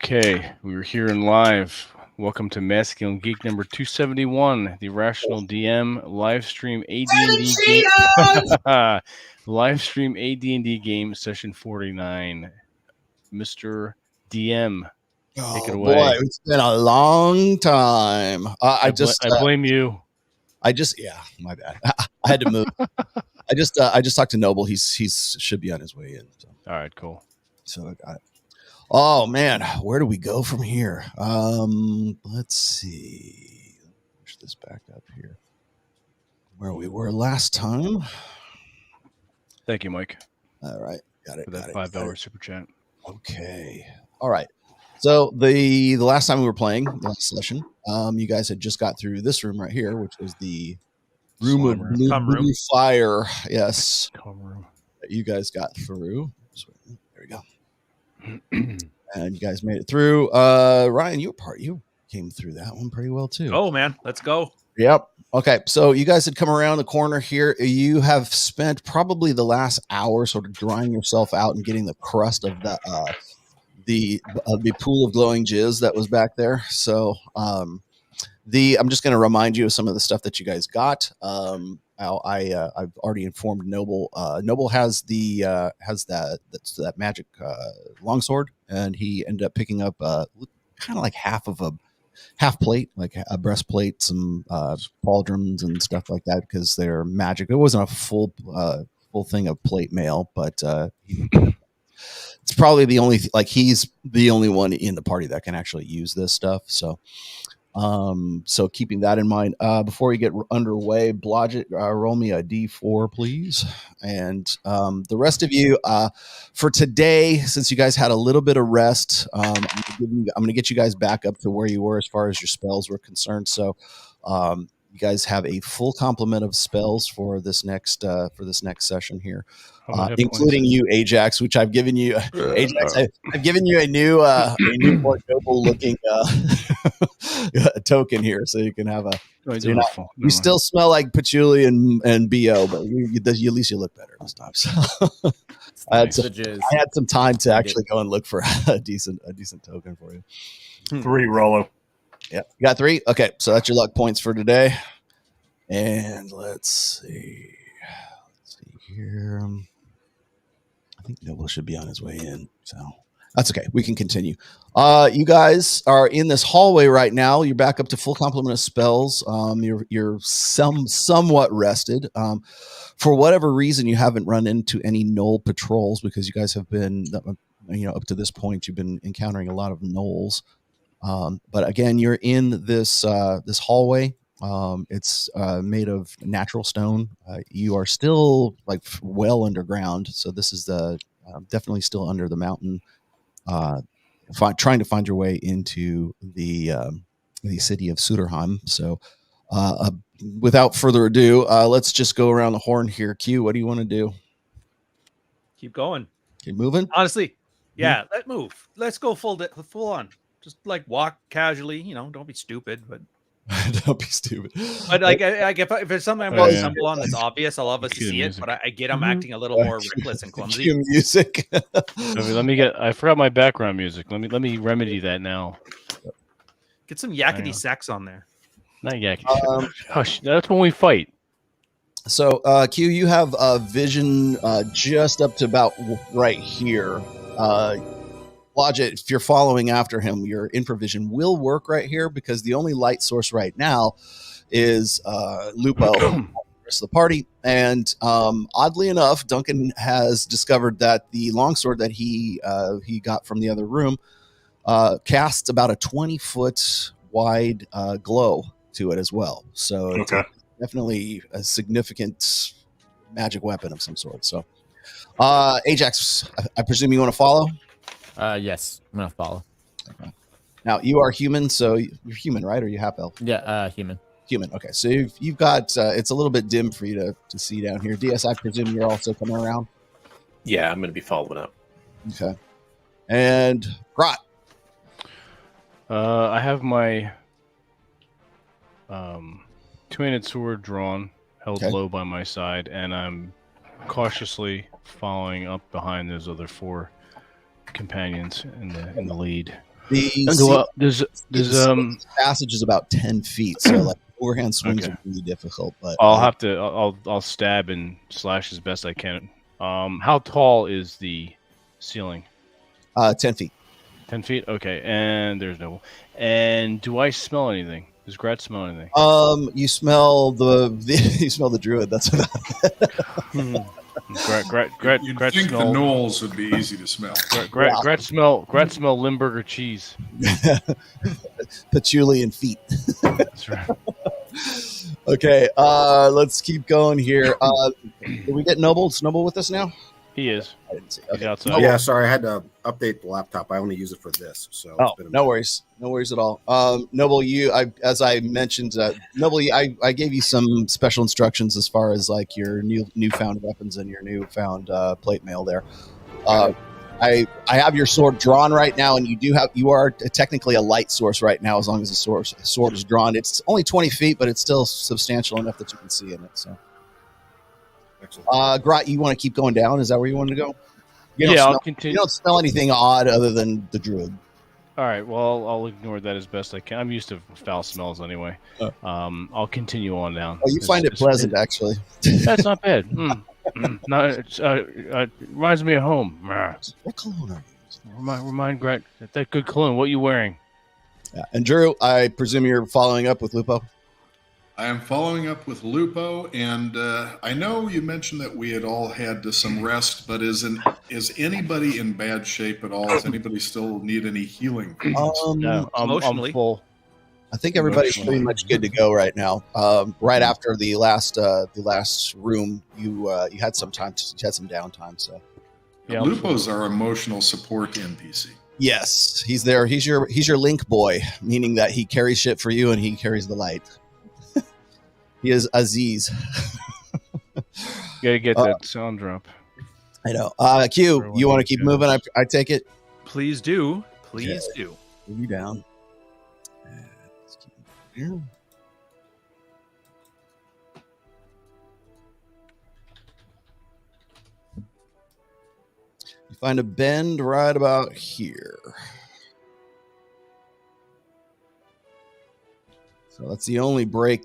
Okay, we are here and live. Welcome to Masculine Geek number 271, the Rational DM live stream AD&D game. Live stream AD&D game session 49. Mr. DM, take it Oh boy, away. it's been a long time. I blame you. Yeah, my bad. I had to move. I just talked to Noble. He's should be on his way in. So. All right, cool. So I got it. Oh man, where do we go from here? Let's see. Push this back up here. Where we were last time. Thank you, Mike. All right, got it. For that $5 super chat. Okay. All right. So the last time we were playing, last session, you guys had just got through this room right here, which was the room of blue fire. Yes. Room. That you guys got through. So, there we go. And you guys made it through. Ryan, you came through that one pretty well too. Oh man, let's go. Yep. Okay. So you guys had come around the corner here. You have spent probably the last hour sort of drying yourself out and getting the crust of the pool of glowing jizz that was back there. So I'm just going to remind you of some of the stuff that you guys got. I've already informed Noble. Noble has that magic longsword, and he ended up picking up kind of like half plate, like a breastplate, some pauldrons and stuff like that, because they're magic. It wasn't a full thing of plate mail, but it's probably the only he's the only one in the party that can actually use this stuff. So keeping that in mind, before we get underway, Blodgett, roll me a D4, please. And the rest of you, for today, since you guys had a little bit of rest, I'm going to get you guys back up to where you were as far as your spells were concerned. So you guys have a full complement of spells for this next session here, including you, Ajax, which I've given you. Ajax, I've given you a new more noble looking token here, so you can have a. So you still smell like patchouli and bo, but at least you look better this time. So I had some time to actually go and look for a decent token for you. 3, Rollo. Yeah, you got 3. Okay, so that's your luck points for today. And let's see here. I think Noble should be on his way in, so that's okay. We can continue. You guys are in this hallway right now. You're back up to full complement of spells. You're somewhat rested. For whatever reason, you haven't run into any gnoll patrols, because you guys have been, up to this point, you've been encountering a lot of gnolls. But again, you're in this hallway. It's made of natural stone. You are still well underground, so this is definitely still under the mountain. Trying to find your way into the city of Suderheim. So, without further ado, let's just go around the horn here. Q, what do you want to do? Keep going. Keep moving. Honestly, yeah. Let's move. Let's go full on. Just walk casually. Don't be stupid, but. Don't be stupid. But if there's something I'm going to stumble on that's obvious, I'll obviously see it. But I get I'm acting a little more reckless and clumsy. Music. I forgot my background music. Let me remedy that now. Get some yakety sax on there. Not yakety. Hush. That's when we fight. So Q, you have vision just up to about right here. Blodgett, if you're following after him, your infravision will work right here, because the only light source right now is Lupo, the rest of the party. And oddly enough, Duncan has discovered that the longsword that he got from the other room casts about a 20-foot wide glow to it as well. So it's definitely a significant magic weapon of some sort. So Ajax, I presume you want to follow? Yes, I'm gonna follow. Okay. Now you are human, so you're human, right? Or are you half elf? Yeah, human. Human. Okay, so you've got. It's a little bit dim for you to see down here. DS, I presume you're also coming around. Yeah, I'm gonna be following up. Okay. And Grot. I have my two-handed sword drawn, held low by my side, and I'm cautiously following up behind those other 4 companions in the lead. The passage is about 10 feet, so like overhand swings are really difficult. But I'll stab and slash as best I can. How tall is the ceiling? 10 feet. 10 feet. Okay, and there's no. And do I smell anything? Does Grat smell anything? You smell you smell the druid. That's about it. Grat You'd Grat think smell. the knolls would be easy to smell. Grat smell Limburger cheese. Patchouli and feet. That's right. Okay, let's keep going here. Did we get Noble? Is Noble with us now? He is. I didn't see. He's Okay. outside. Yeah, sorry, I had to update the laptop. I only use it for this, so Oh, it's been a no worries at all. Noble, as I mentioned, Noble, I gave you some special instructions as far as like your newfound weapons and your newfound plate mail there. I have your sword drawn right now, and you are technically a light source right now as long as the sword is drawn. It's only 20 feet, but it's still substantial enough that you can see in it. So, Grot, you want to keep going down? Is that where you want to go? I'll continue. You don't smell anything odd other than the druid. All right. Well, I'll ignore that as best I can. I'm used to foul smells anyway. I'll continue on down. Oh, you find it pleasant, actually. That's not bad. No, it reminds me of home. What cologne are you? Remind Grat that good cologne. What are you wearing? Yeah. And Drew, I presume you're following up with Lupo? I am following up with Lupo, and I know you mentioned that we had all had some rest, but is anybody in bad shape at all? Does anybody still need any healing? No, Emotionally. I'm full. I think everybody's pretty much good to go right now. Right after the last room, you had some time. You had some downtime. So, Yeah, Lupo's our emotional support NPC. yes, he's there. He's your link boy, meaning that he carries shit for you and he carries the light. He is Aziz. Gotta get that sound drop. I know. Q, you want to keep moving? I take it. Please do. Please do. Move you down. Let's keep moving here. You find a bend right about here. So that's the only break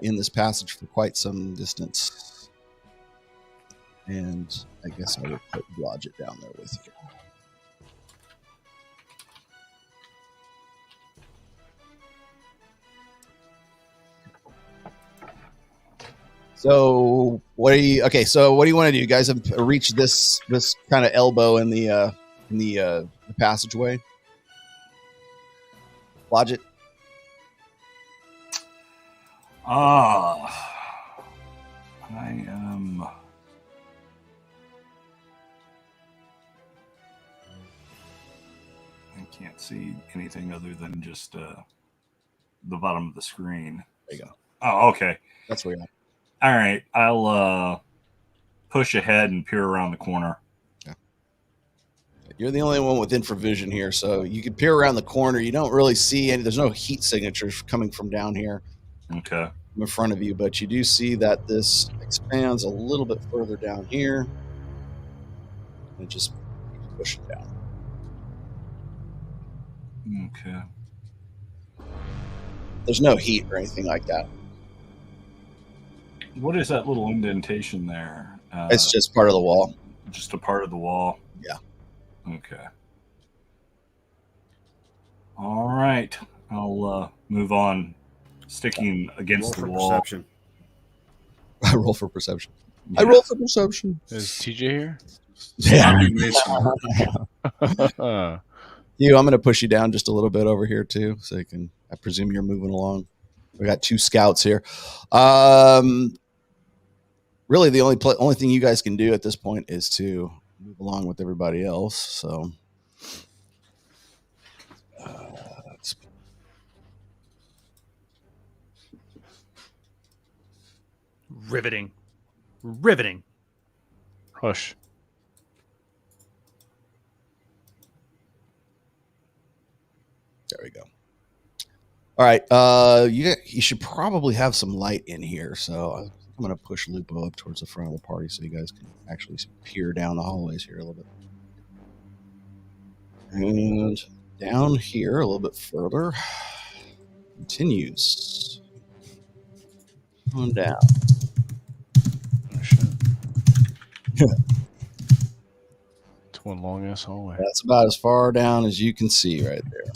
in this passage for quite some distance. And I guess I will put Blodgett down there with you. So what do you want to do? You guys have reached this kind of elbow in the passageway. Blodgett. I am. I can't see anything other than just the bottom of the screen. There you go. Oh, okay. That's where you're at. All right. I'll push ahead and peer around the corner. Yeah. You're the only one with infravision here, so you can peer around the corner. You don't really see any. There's no heat signatures coming from down here. Okay. In front of you, but you do see that this expands a little bit further down here and just push it down. Okay. There's no heat or anything like that. What is that little indentation there? It's just part of the wall. Just a part of the wall? Yeah. Okay. All right. I'll move on. Sticking against the wall. Perception. I roll for perception. Yeah. I roll for perception. Is TJ here? Yeah. Uh, I'm going to push you down just a little bit over here too, so you can. I presume you're moving along. We got two scouts here. Really, the only thing you guys can do at this point is to move along with everybody else. So. Riveting. Hush. There we go. All right. You should probably have some light in here. So I'm going to push Lupo up towards the front of the party so you guys can actually peer down the hallways here a little bit. And down here a little bit further. Continues on down. Oh, shit. It's one long ass hallway. That's about as far down as you can see right there.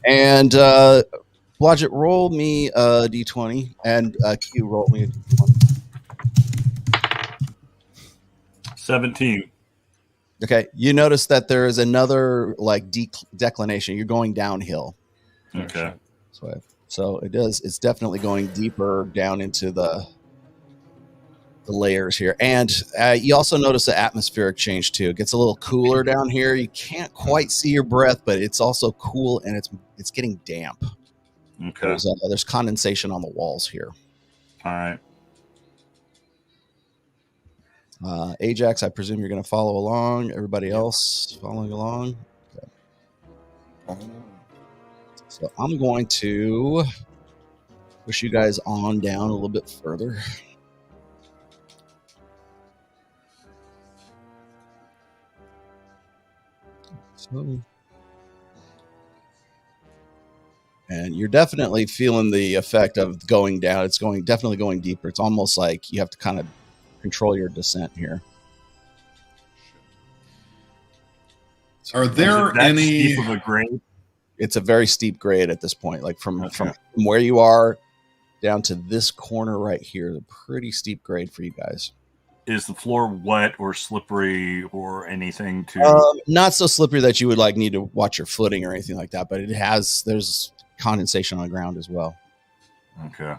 And Blodgett, roll me a d20, and Q, roll me a d20. 17. Okay, you notice that there is another like declination. You're going downhill. Okay. So it does. It's definitely going deeper down into the layers here, and you also notice the atmospheric change too. It gets a little cooler down here. You can't quite see your breath, but it's also cool, and it's getting damp. Okay. There's condensation on the walls here. All right. Ajax, I presume you're going to follow along. Everybody else following along. Okay. So I'm going to push you guys on down a little bit further. So, and you're definitely feeling the effect of going down. It's definitely going deeper. It's almost like you have to kind of control your descent here. Are there any steep of a grade? It's a very steep grade at this point. Like from where you are down to this corner right here, a pretty steep grade for you guys. Is the floor wet or slippery or anything to? Not so slippery that you would like need to watch your footing or anything like that, but there's condensation on the ground as well. Okay.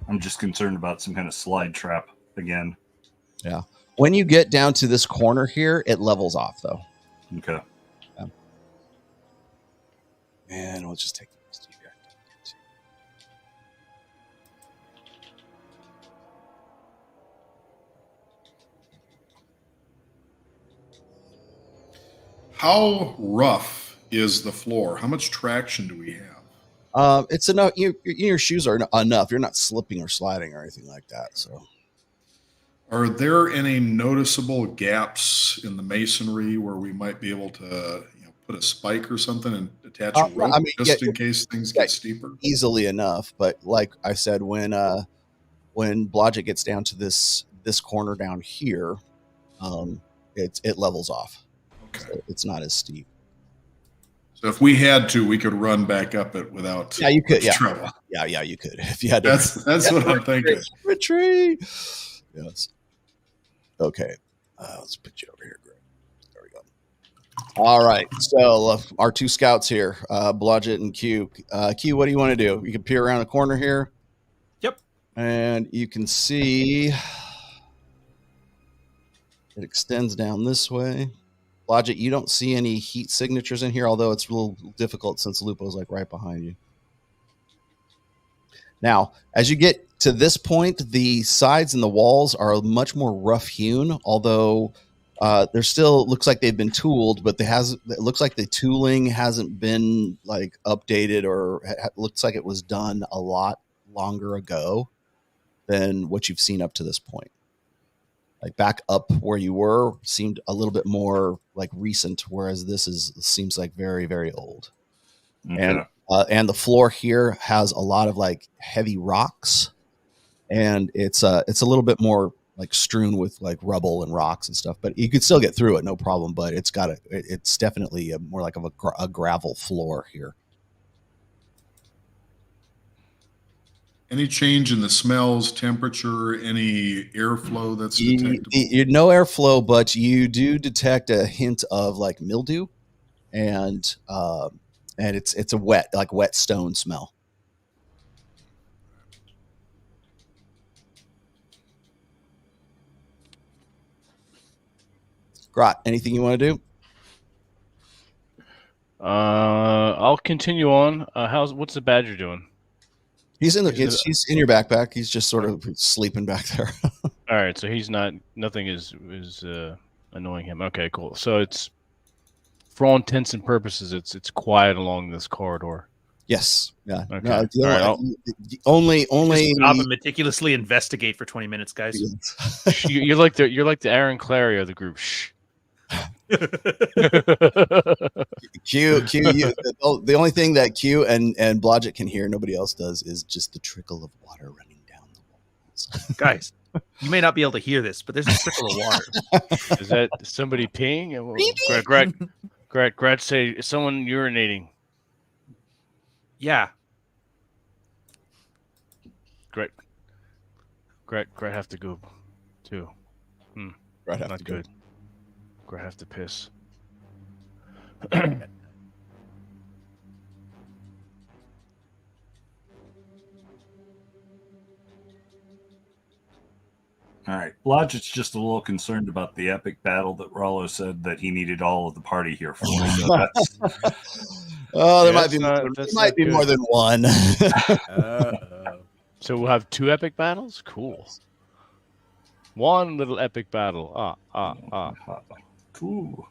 I'm just concerned about some kind of slide trap again. Yeah. When you get down to this corner here, it levels off though. Okay. Yeah. And we'll just take the rest of you guys. How rough is the floor? How much traction do we have? It's enough. Your shoes are enough. You're not slipping or sliding or anything like that. So, are there any noticeable gaps in the masonry where we might be able to put a spike or something and attach a rope in case things get steeper? Easily enough, but like I said, when Blodgett gets down to this corner down here, it levels off. Okay, so it's not as steep. So if we had to, we could run back up it without you could trouble. Yeah, you could if you had to. That's what I'm thinking. Retreat. Yes. Okay. Let's put you over here, Greg. There we go. All right. So our two scouts here, Blodgett and Q. Q, what do you want to do? You can peer around the corner here. Yep. And you can see it extends down this way. Blodgett, you don't see any heat signatures in here, although it's a little difficult since Lupo's like right behind you. Now, as you get to this point, the sides and the walls are much more rough hewn, although they're still looks like they've been tooled, but it looks like the tooling hasn't been like updated or looks like it was done a lot longer ago than what you've seen up to this point. Like back up where you were seemed a little bit more like recent, whereas this seems like very, very old. Okay. And the floor here has a lot of like heavy rocks, and it's a little bit more like strewn with like rubble and rocks and stuff. But you could still get through it, no problem. But it's definitely more like a gravel floor here. Any change in the smells, temperature, any airflow that's detectable? No airflow, but you do detect a hint of like mildew, and it's a wet stone smell. Grot, anything you want to do? I'll continue on. What's the badger doing? He's in your backpack. He's just sort of sleeping back there. All right, so he's not. Nothing is annoying him. Okay, cool. So it's, for all intents and purposes, it's quiet along this corridor. Yes. Yeah. Okay. No, only. Stop and meticulously investigate for 20 minutes, guys. You're like the Aaron Clary of the group. Shh. Q, the only thing that Q and Blodgett can hear, nobody else does, is just the trickle of water running down the walls. Guys, you may not be able to hear this, but there's a trickle of water. Is that somebody peeing? Greg, say, is someone urinating? Yeah. Greg have to go too. Not good. Greg have to piss. All right. Blodgett's just a little concerned about the epic battle that Rollo said that he needed all of the party here for. So there might be more than one. So we'll have 2 epic battles? Cool. One little epic battle. Cool.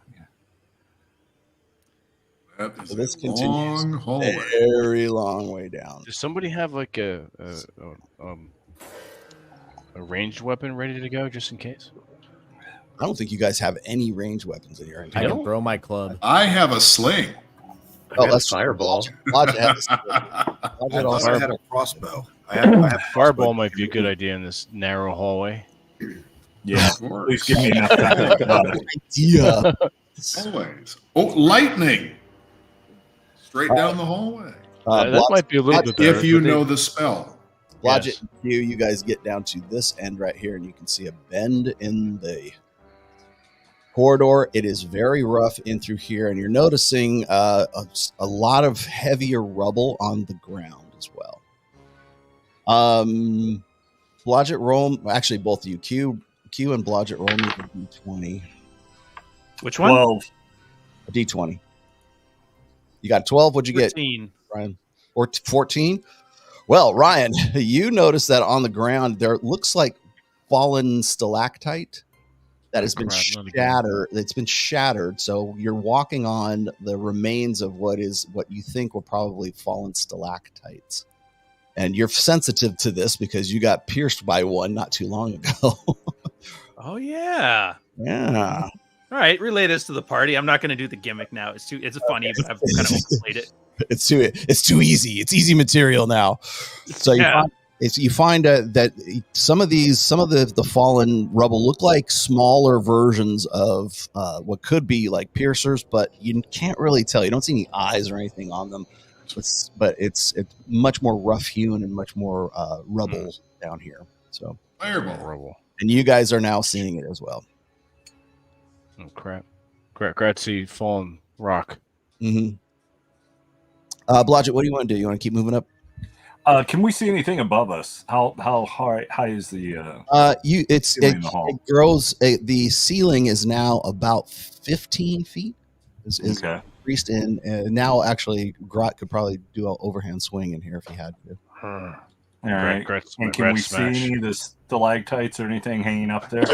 That is This a long hallway. Very long way down. Does somebody have like a ranged weapon ready to go just in case? I don't think you guys have any ranged weapons in your I can throw my club. I have a sling. That's fireball. Blodgett also had a crossbow. I have Fireball might be a good idea in this narrow hallway. Yeah, please give me enough idea. Always. Oh, lightning! Straight down the hallway. That might be a little bit better. If you know the spell. Blodgett, you guys get down to this end right here, and you can see a bend in the corridor. It is very rough in through here, and you're noticing a lot of heavier rubble on the ground as well. Blodgett, roll. Actually, both of you, Q and Blodgett, roll me a d20. Which one? 12. A d20. You got 12. What'd you 14. get, Ryan? Or 14? Well, Ryan, you notice that on the ground there looks like fallen stalactite that has been shattered. It's been shattered. So you're walking on the remains of what you think were probably fallen stalactites. And you're sensitive to this because you got pierced by one not too long ago. Oh, yeah. Yeah. All right, relay this to the party. I'm not going to do the gimmick now. It's funny, but I've kind of overplayed it. It's too easy. It's easy material now. So you find that some of the fallen rubble look like smaller versions of what could be like piercers, but you can't really tell. You don't see any eyes or anything on them. But it's much more rough hewn and much more rubble down here. So fireball rubble, and you guys are now seeing it as well. Oh crap! Grazie, fallen rock. Mm-hmm. Blodgett, what do you want to do? You want to keep moving up? Can we see anything above us? How high is the? It grows. The ceiling is now about 15 feet. Is okay. Increased in now. Actually, Grot could probably do an overhand swing in here if he had to. All right. And can we see any of the stalactites or anything hanging up there?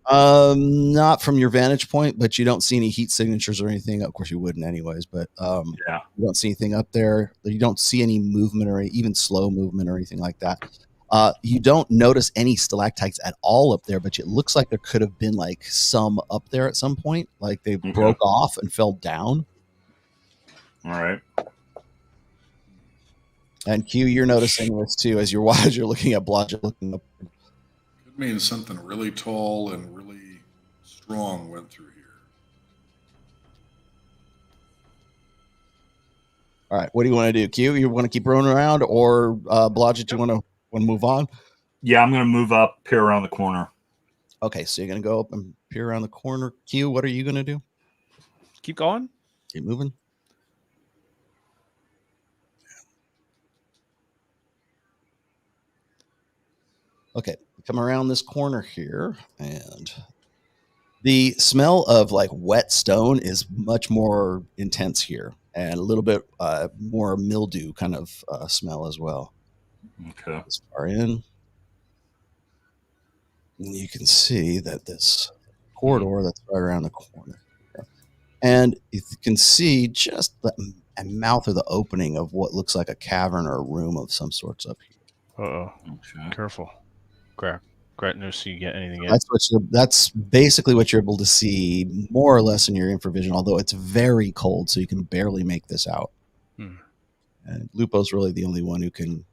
Not from your vantage point, but you don't see any heat signatures or anything. Of course, you wouldn't anyways, but you don't see anything up there. You don't see any movement or even slow movement or anything like that. You don't notice any stalactites at all up there, but it looks like there could have been like some up there at some point, like they broke off and fell down. All right. And Q, you're noticing this too as you're looking at Blodgett looking up. It means something really tall and really strong went through here. All right, what do you want to do, Q? You want to keep rolling around, or Blodgett, you want to move on? Yeah, I'm going to move up, peer around the corner. Okay, so you're going to go up and peer around the corner. Q, what are you going to do? Keep going. Keep moving. Okay, come around this corner here, and the smell of like wet stone is much more intense here, and a little bit more mildew kind of smell as well. Okay. This far in, and you can see that this corridor that's right around the corner, and you can see just the mouth of the opening of what looks like a cavern or a room of some sorts up here. Okay. Careful. Crack. No, so you get anything yet. That's basically what you're able to see more or less in your infravision, although it's very cold, so you can barely make this out. And Lupo's really the only one who can.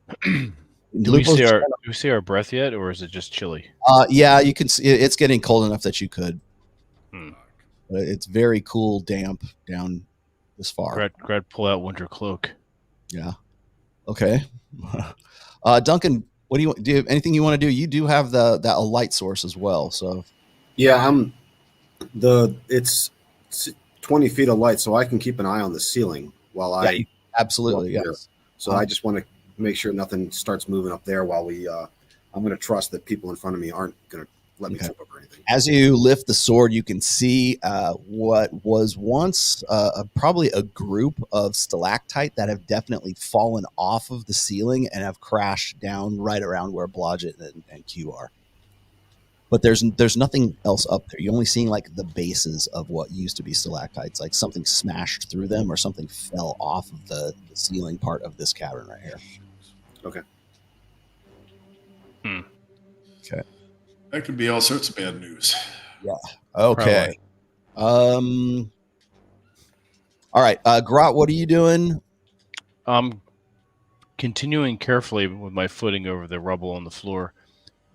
Do we see our breath yet, or is it just chilly? Yeah, you can see it's getting cold enough that you could. But it's very cool, damp down this far. Grad, pull out winter cloak. Yeah. Okay. Duncan, what do you have anything you want to do? You do have that a light source as well. So yeah, it's 20 feet of light, so I can keep an eye on the ceiling while absolutely, yes. So I just want to make sure nothing starts moving up there while I'm going to trust that people in front of me aren't going to let me trip up or anything. As you lift the sword, you can see what was once probably a group of stalactite that have definitely fallen off of the ceiling and have crashed down right around where Blodgett and Q are. But there's nothing else up there. You're only seeing like the bases of what used to be stalactites, like something smashed through them or something fell off of the ceiling part of this cavern right here. Okay. Okay. That could be all sorts of bad news. Yeah. Okay. All right. Grot, what are you doing? I'm continuing carefully with my footing over the rubble on the floor,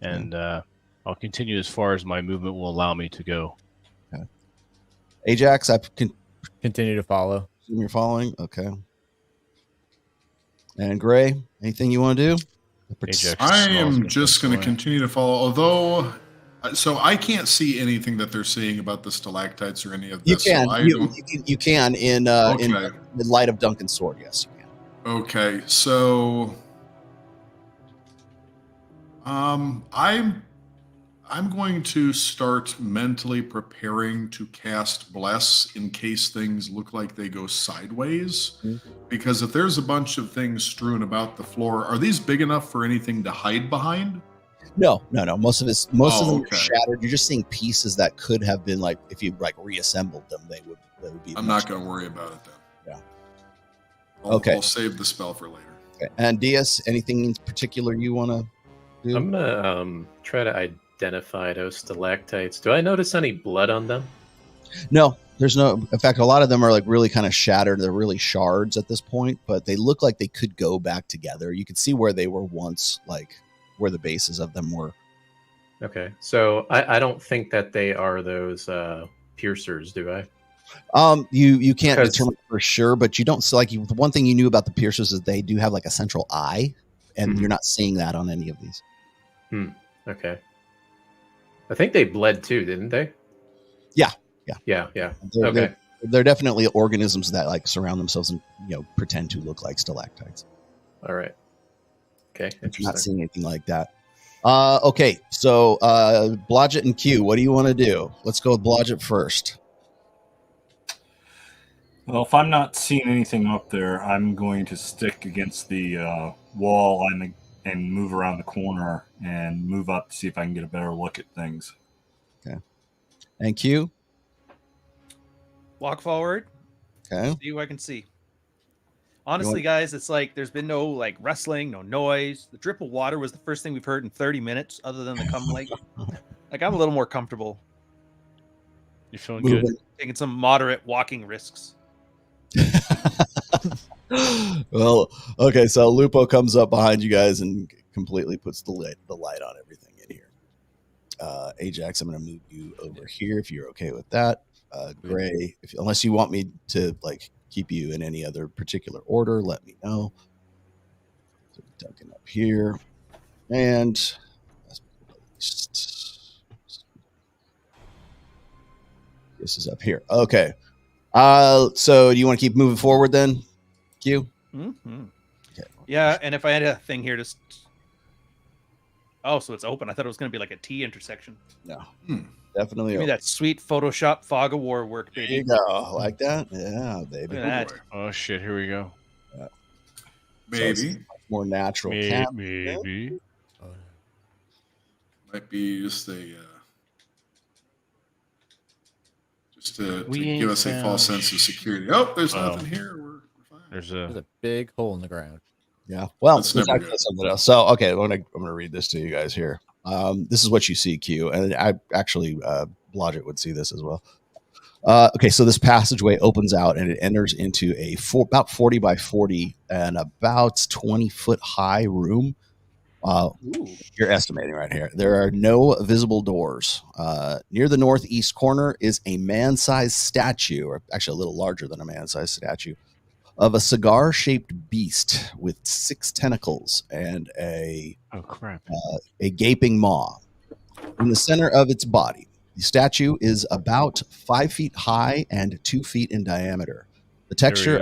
and I'll continue as far as my movement will allow me to go. Okay. Ajax, I can continue to follow. You're following? Okay. And Gray, anything you want to do? I am just going to continue to follow, although, so I can't see anything that they're saying about the stalactites or any of this. You can. So you can in the light of Duncan's sword. Yes, you can. Okay, so I'm going to start mentally preparing to cast Bless in case things look like they go sideways. Because if there's a bunch of things strewn about the floor, are these big enough for anything to hide behind? No. Most of them are shattered. You're just seeing pieces that could have been like, if you like reassembled them, they would be. I'm not going to worry about it then. Yeah. I'll save the spell for later. Okay. And Diaz, anything in particular you want to do? I'm gonna try to identify those stalactites. Do I notice any blood on them? No, there's no. In fact, a lot of them are like really kind of shattered. They're really shards at this point, but they look like they could go back together. You can see where they were once, like where the bases of them were. Okay, so I don't think that they are those piercers, do I? You can't determine for sure, but you don't. So like the one thing you knew about the piercers is they do have like a central eye, and you're not seeing that on any of these. Okay. I think they bled too, didn't they? Yeah. They're definitely organisms that like surround themselves and pretend to look like stalactites. All right. Okay. You're not seeing anything like that. Okay, so Blodgett and Q, what do you want to do? Let's go with Blodgett first. Well, if I'm not seeing anything up there, I'm going to stick against the wall and move around the corner and move up to see if I can get a better look at things. Okay. And Q? Walk forward. Okay. See what I can see. Honestly, guys, it's like there's been no like wrestling, no noise. The drip of water was the first thing we've heard in 30 minutes, other than the cum lake. Like I'm a little more comfortable. You feeling good? Taking some moderate walking risks. Well, okay, so Lupo comes up behind you guys and completely puts the light on everything in here. Ajax, I'm going to move you over here if you're okay with that. Gray, unless you want me to like keep you in any other particular order, let me know. So Duncan up here, and this is up here. Okay. So do you want to keep moving forward then, Q? Mm-hmm. Okay. Yeah, and if I had a thing here, just so it's open. I thought it was going to be like a T intersection. No, definitely. Give me that sweet Photoshop fog of war work, baby. There you go, like that. Yeah, baby. Look at that. Oh shit! Here we go. Maybe more natural. Maybe. Might be just a. To give us a false sense of security. Oh, there's nothing here. We're fine. There's a big hole in the ground. Yeah. Well, let's talk about something else. So, okay, I'm gonna read this to you guys here. This is what you see, Q, and I actually Blodgett would see this as well. Okay, so this passageway opens out and it enters into a about 40 by 40 and about 20-foot high room. You're estimating right here. There are no visible doors. Near the northeast corner is a man-sized statue, or actually a little larger than a man-sized statue, of a cigar-shaped beast with 6 tentacles and a gaping maw. In the center of its body, the statue is about 5 feet high and 2 feet in diameter. The texture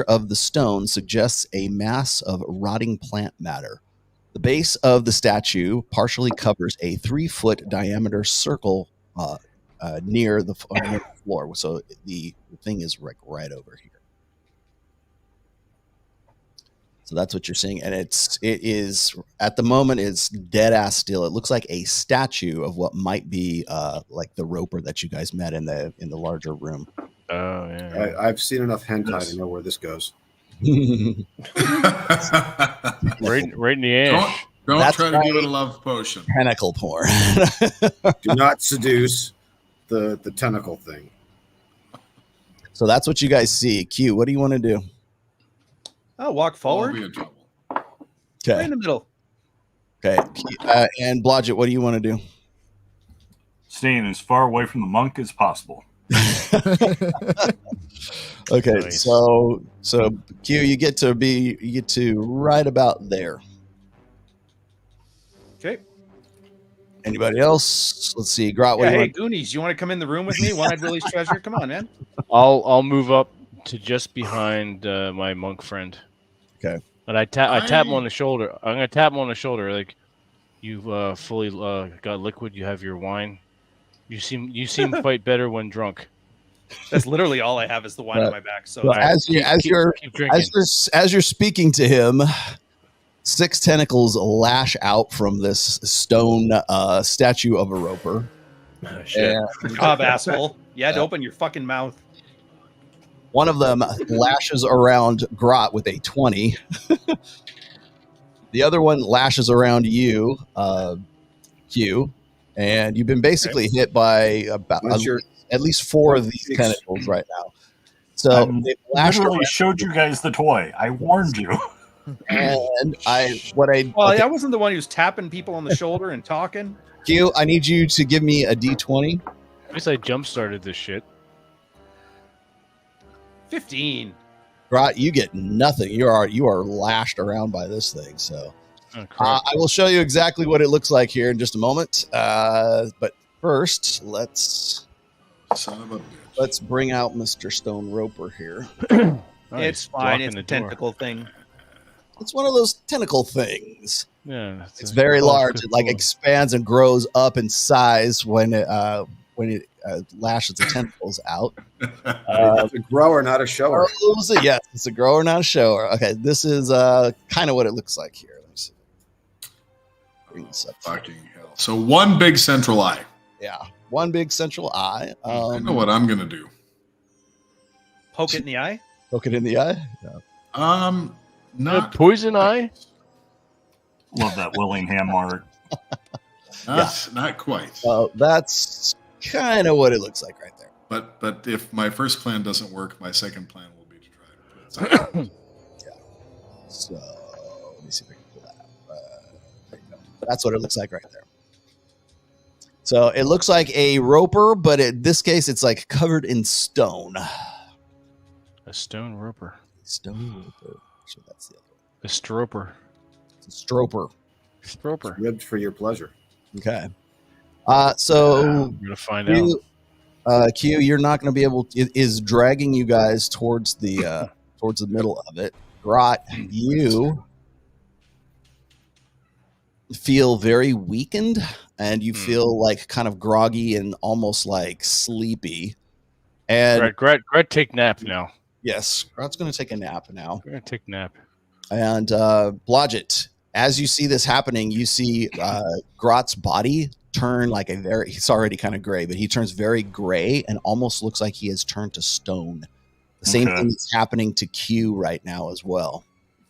of the stone suggests a mass of rotting plant matter. The base of the statue partially covers a 3-foot diameter circle near the floor. So the thing is right over here. So that's what you're seeing, and it is at the moment it's dead ass still. It looks like a statue of what might be like the roper that you guys met in the larger room. Oh yeah. I've seen enough hentai to know where this goes. right in the ash. Don't try to give it a love potion. Tentacle porn. Do not seduce the tentacle thing. So that's what you guys see. Q, what do you want to do? I'll walk forward. I'll be in trouble. Okay. Right in the middle. Okay. And Blodgett, what do you want to do? Staying as far away from the monk as possible. Okay, Nice. so Q, you get to right about there. Okay. Anybody else? Let's see. Grot, what Yeah, do you hey, want? Goonies, you want to come in the room with me? One-eyed Willie's treasure? Come on, man. I'll move up to just behind my monk friend. Okay. And I tap him on the shoulder. I'm gonna tap him on the shoulder, like you've fully got liquid. You have your wine. You seem fight better when drunk. That's literally all I have is the wine on my back. So Well, as you're speaking to him, 6 tentacles lash out from this stone statue of a roper. Oh, shit. Cobb asshole. You had to open your fucking mouth. One of them lashes around Grot with a 20. The other one lashes around you, Q, and you've been basically hit by about at least 4 of these tentacles right now. So I they lashed literally around, showed you guys the toy. I warned you. and I wasn't the one who was tapping people on the shoulder and talking. Q, I need you to give me a D20. At least I jump started this shit. 15. Grot, you get nothing. You are lashed around by this thing. So Oh, crap. I will show you exactly what it looks like here in just a moment. But first, let's Son of a bitch. bring out Mr. Stone Roper here. Nice. It's fine. Blocking It's the a door. tentacle thing. It's one of those tentacle things. Yeah, It's very large. It like expands and grows up in size when it lashes the tentacles out. It's a grower, not a shower. Yes, it's a grower, not a shower. Okay, this is kind of what it looks like here. Let me see. Bring this up. Fucking hell. So one big central eye. Yeah, one big central eye. I know what I'm gonna do. Poke it in the eye. Poke it in the eye. Yeah. Not poison eye. Love that Willingham art. not quite. That's kind of what it looks like right there. But if my first plan doesn't work, my second plan will be to try to put it. So let me see if I can pull that up. There you go. That's what it looks like right there. So it looks like a roper, but in this case, it's like covered in stone. A stone roper. Stone roper. So that's the other one. A stroper. It's a stroper. Stroper. Ribbed for your pleasure. Okay. So I'm gonna find out. Q, you're not going to be able. It is dragging you guys towards the middle of it. Grot, you feel very weakened, and you feel like kind of groggy and almost like sleepy. And Gret, take nap now. yes, Grot's going to take a nap now. We're gonna take nap. And Blodgett, as you see this happening, you see Grot's body turn like he's already kind of gray, but he turns very gray and almost looks like he has turned to stone. The same thing is happening to Q right now as well.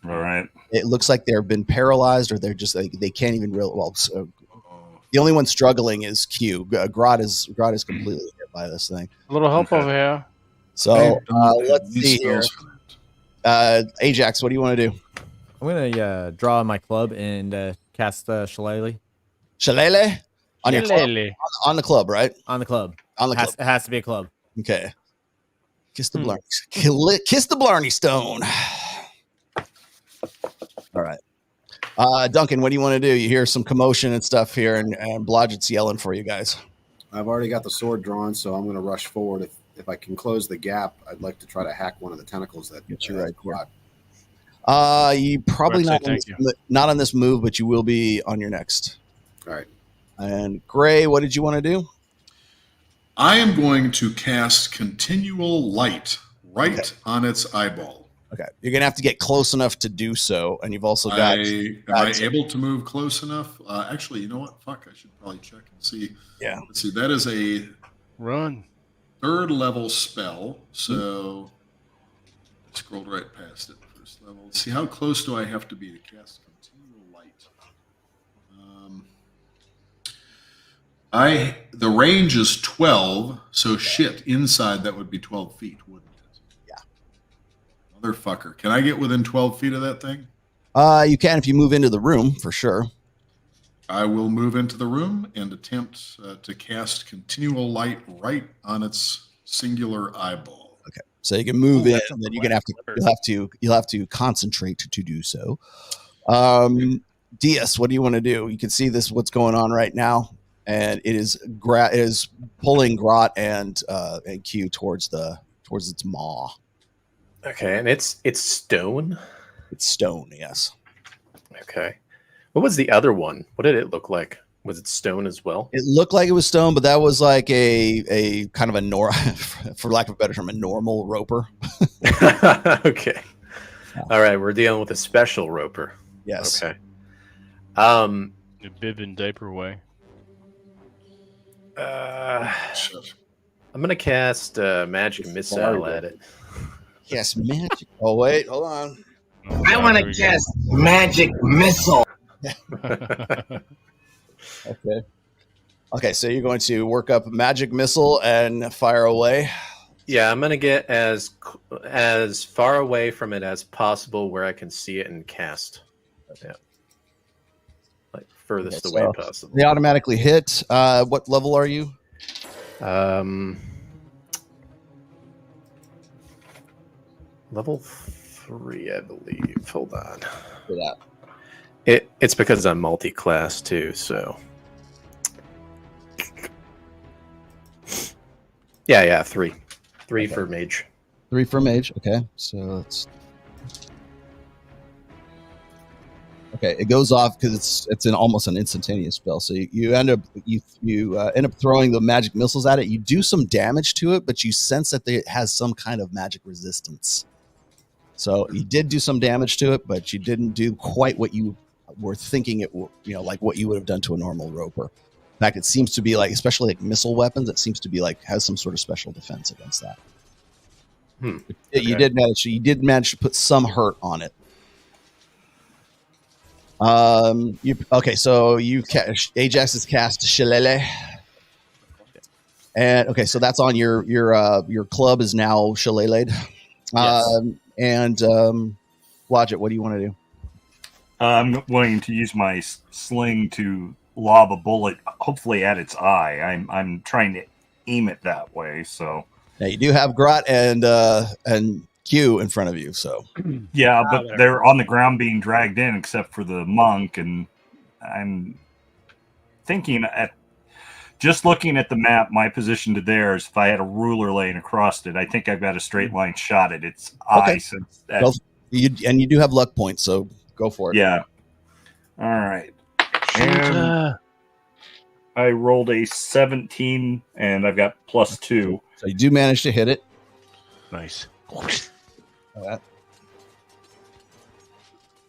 All right. It looks like they've been paralyzed, or they're just they can't even really. Well, the only one struggling is Q. Grot is completely hit by this thing. A little help Okay. over here. So Don't have let's any see here. spells for that. Ajax, what do you want to do? I'm gonna draw my club and cast Shillelagh Shillelagh on your club? Shillelagh. On the club, right? on the club. On the club. It has to be a club. Okay. Kiss the Blarney. Kiss the Blarney Stone. All right. Duncan, what do you want to do? You hear some commotion and stuff here, and Blodgett's yelling for you guys. I've already got the sword drawn, so I'm going to rush forward. If I can close the gap, I'd like to try to hack one of the tentacles that Get you right here. got. You probably Right, not on this move, but you will be on your next. All right. And Gray, what did you want to do? I am going to cast Continual Light right on its eyeball. Okay, you're gonna have to get close enough to do so, and you've also got. Am I able to move close enough? Actually, you know what? Fuck, I should probably check and see. Yeah. Let's see. That is a Run. 3rd level spell. So I scrolled right past it. 1st level. Let's see, how close do I have to be to cast Continual Light? The range is 12. So shit, inside that would be 12 feet, wouldn't it? Yeah. Motherfucker. Can I get within 12 feet of that thing? You can if you move into the room for sure. I will move into the room and attempt to cast Continual Light right on its singular eyeball. Okay, so you can move in, that's and a then you're gonna have to flippers. you'll have to concentrate to do so. Diaz, what do you want to do? You can see this what's going on right now, and it is pulling Grot and Q towards its maw. Okay, and it's stone. It's stone, yes. Okay. What was the other one? What did it look like? Was it stone as well? It looked like it was stone, but that was like a kind of a for lack of a better term, a normal roper. Okay. All right, we're dealing with a special roper. Yes. Okay. The bib and diaper way. Shit. I'm gonna cast magic missile at it. Yes, magic. Oh wait, hold on. I want to cast magic missile. Okay. Okay, so you're going to work up magic missile and fire away. Yeah, I'm gonna get as far away from it as possible where I can see it and cast. Yeah. Like furthest Okay, away so possible. They automatically hit. What level are you? Level 3, I believe. Hold on. For that. It's because I'm multi-class too, so. Yeah, 3. 3 Okay. for mage. 3 for mage. Okay, so it's okay. It goes off because it's almost an instantaneous spell. So you end up throwing the magic missiles at it. You do some damage to it, but you sense that it has some kind of magic resistance. So you did do some damage to it, but you didn't do quite what you were thinking it. Like what you would have done to a normal roper. In fact, it seems to be like, especially like missile weapons, it seems to be like has some sort of special defense against that. You Okay. did manage to put some hurt on it. So Ajax has cast Shillelagh. And okay, so that's on your club is now Shillelagh'd. Yes. Blodgett, what do you want to do? I'm going to use my sling to lob a bullet, hopefully at its eye. I'm trying to aim it that way. So Now you do have Grot and Q in front of you. So yeah, but they're on the ground being dragged in, except for the monk. And I'm thinking just looking at the map, my position to theirs. If I had a ruler laying across it, I think I've got a straight line shot at its eye. Since that, you do have luck points, so go for it. yeah. All right. And I rolled a 17, and I've got +2. So you do manage to hit it. Nice.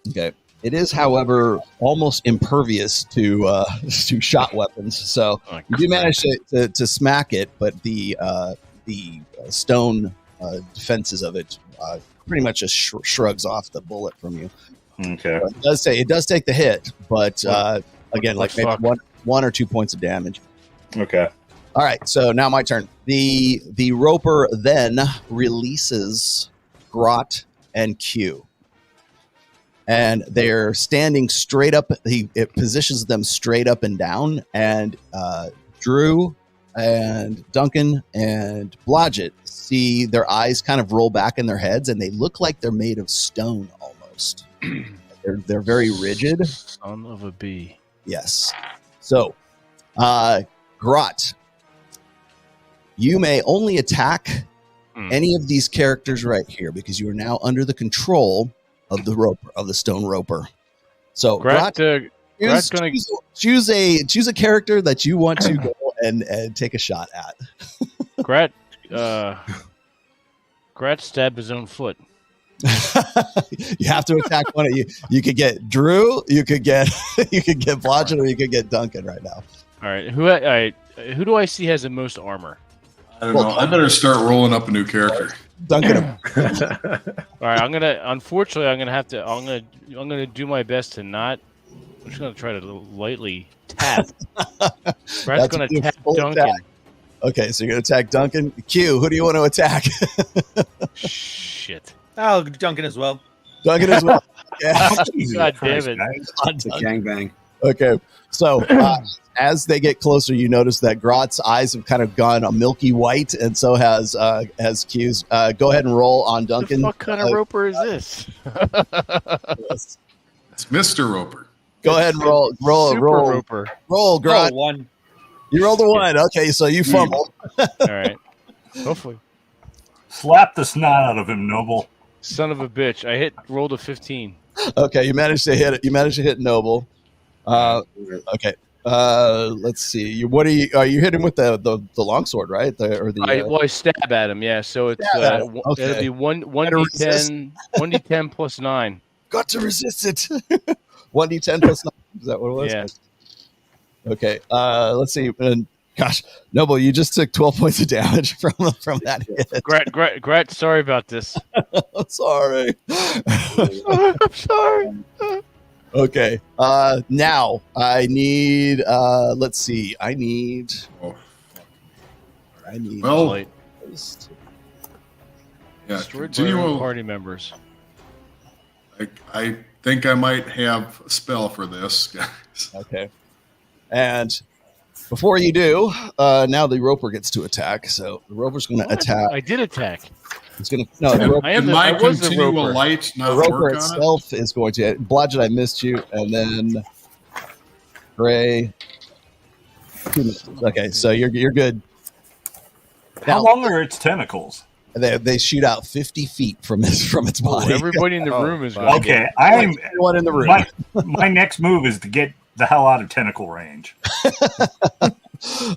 Okay. It is, however, almost impervious to shot weapons. So you do manage to smack it, but the stone defenses of it pretty much just shrugs off the bullet from you. Okay. So it does take the hit, but again, like maybe one or 2 points of damage. Okay. All right, so now my turn. The roper then releases Grot and Q, and they're standing straight up. It positions them straight up and down, and Drew and Duncan and Blodgett see their eyes kind of roll back in their heads, and they look like they're made of stone almost. They're very rigid. Son of a bee. Yes. So, Grot, you may only attack any of these characters right here because you are now under the control of the roper, of the stone roper. So, Grot, choose a character that you want to go and take a shot at. Grat stabbed his own foot. You have to attack one of you. You could get Drew, you could get Blodgett, or you could get Duncan right now. All right, who do I see has the most armor? I don't know. I better start rolling up a new character. Duncan. All right, I'm gonna do my best to not. I'm just gonna try to lightly tap. Brad's gonna tap Duncan. Attack. Okay, so you're gonna attack Duncan. Q, who do you want to attack? Shit. Oh, Duncan as well. Duncan as well. Yeah. God damn it. Gangbang. Okay, so as they get closer, you notice that Grot's eyes have kind of gone a milky white, and so has Q's. Go ahead and roll on Duncan. What kind of roper is this? It's Mr. Roper. Go ahead and roll, Super roper. Roll, Grot. One. You rolled a 1. Okay, so you fumbled. All right. Hopefully. Slap the snot out of him, Noble. Son of a bitch! Rolled a 15. Okay, you managed to hit it. You managed to hit Noble. Okay. Let's see. Are you hitting with the longsword, right? I stab at him. Yeah. So it's okay. it'll be 1d10 1d10 plus 9. Got to resist it. 1d10 plus 9. Is that what it was? Yeah. Okay. Let's see. Gosh, Noble, you just took 12 points of damage from that hit. Grat, sorry about this. I'm sorry. I'm sorry. Okay. Now I need. Let's see. I need. Well, yeah. Destroyed by our party members. I think I might have a spell for this, guys. Okay. And before you do, now the roper gets to attack. So the roper's going to attack. I did attack. It's going to. No, the roper, I was continual light not the roper work itself is going to. Blodgett, I missed you, and then Gray. 2 minutes. Okay, so you're good. How long are its tentacles? They shoot out 50 feet from its body. Everybody in the room is okay. I'm everyone in the room. My next move is to get the hell out of tentacle range.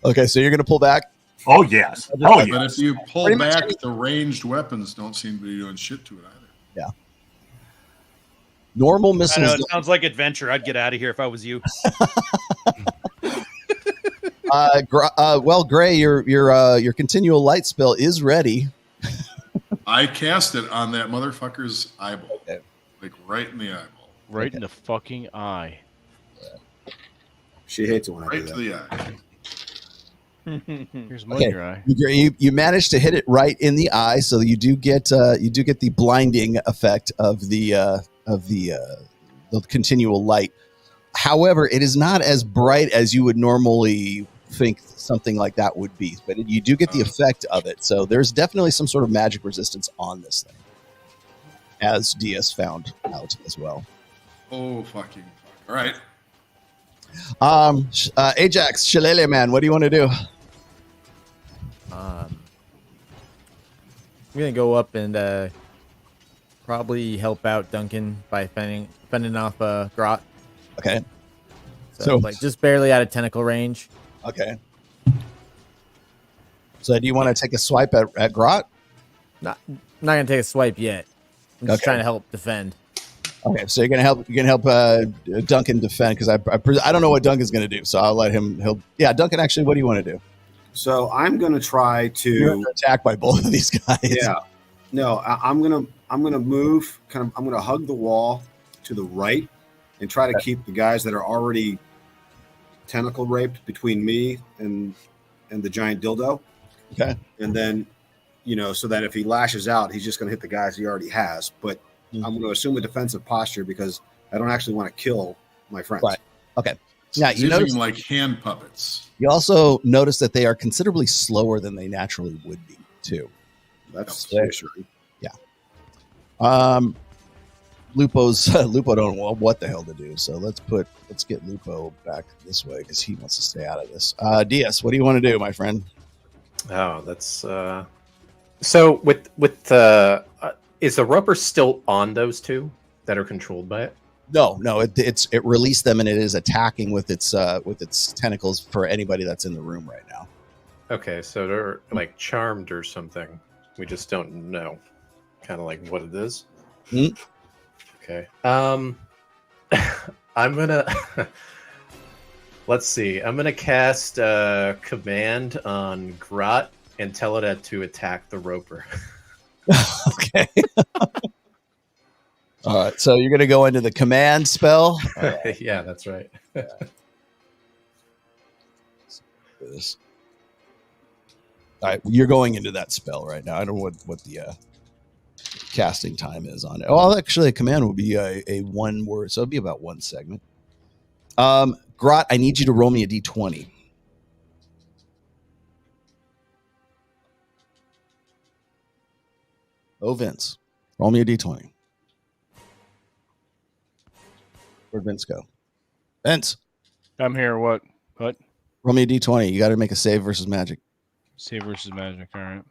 Okay, so you're going to pull back. Oh yes. But if you pull back, the ranged weapons don't seem to be doing shit to it either. Yeah. Normal missiles. I know, it sounds like adventure. I'd get out of here if I was you. Well, Gray, your continual light spell is ready. I cast it on that motherfucker's eyeball, like right in the eyeball, right in the fucking eye. She hates it when I do right that. to the eye. Here's your eye. You managed to hit it right in the eye, so you do get the blinding effect of the continual light. However, it is not as bright as you would normally think something like that would be, but you do get the effect of it. So there's definitely some sort of magic resistance on this thing, as DS found out as well. Oh fucking fuck! All right. Ajax, Shillelagh man, what do you want to do? I'm gonna go up and probably help out Duncan by fending off Grot. Okay. So like just barely out of tentacle range. Okay. So do you want to take a swipe at Grot? Not gonna take a swipe yet. I'm just trying to help defend. Okay, so you're gonna help Duncan defend because I don't know what Duncan's gonna do, so I'll let him. Duncan. Actually, what do you want to do? So I'm gonna try to attack by both of these guys. Yeah. No, I'm gonna move. I'm gonna hug the wall to the right and try to keep the guys that are already tentacle raped between me and the giant dildo. Okay. And then, so that if he lashes out, he's just gonna hit the guys he already has. But I'm gonna assume a defensive posture because I don't actually want to kill my friends. Right. Okay. Yeah, He's you using notice. them like hand puppets. You also notice that they are considerably slower than they naturally would be, too. That's Yeah. reassuring. Lupo don't know what the hell to do, so let's get Lupo back this way because he wants to stay out of this. Diaz, what do you want to do, my friend? Oh, that's so with is the roper still on those two that are controlled by it? No, it released them and it is attacking with its tentacles for anybody that's in the room right now. Okay, so they're like charmed or something. We just don't know, kind of like what it is. Mm-hmm. Okay. I'm gonna let's see. I'm gonna cast command on Grot and tell it to attack the roper. Okay. All right, so you're gonna go into the command spell. Yeah, that's right. This. All right, you're going into that spell right now. I don't know what the casting time is on it. Oh, actually, a command will be a one word, so it'll be about one segment. Grot, I need you to roll me a d20. Oh, Vince, roll me a d20. Where'd Vince go? Vince, I'm here. What? roll me a d20. You got to make a save versus magic. Save versus magic. All right.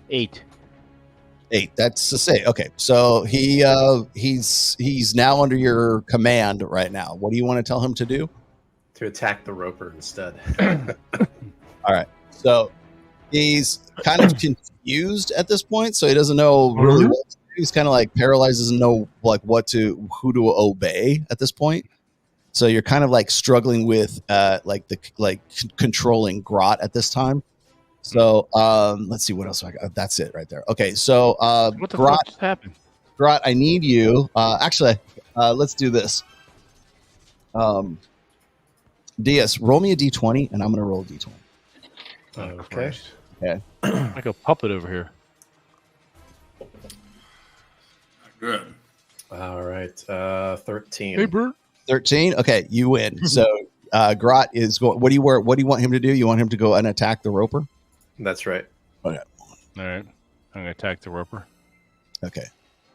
8. 8. That's a save. Okay, so he's now under your command right now. What do you want to tell him to do? To attack the roper instead. All right. So he's kind of confused at this point, so he doesn't know really what to do. He's kind of like paralyzed, doesn't know like who to obey at this point. So you're kind of like struggling with controlling Grot at this time. So let's see what else I got. That's it right there. Okay, so What the fuck just happened? Grot, I need you. Actually, let's do this. Diaz, roll me a d20, and I'm going to roll a d20. Okay. Okay. Like a puppet over here. Good. All right. 13. Hey, Bert. 13. Okay, you win. So Grot is going. What do you want him to do? You want him to go and attack the roper? That's right. Okay. All right. I'm gonna attack the roper. Okay.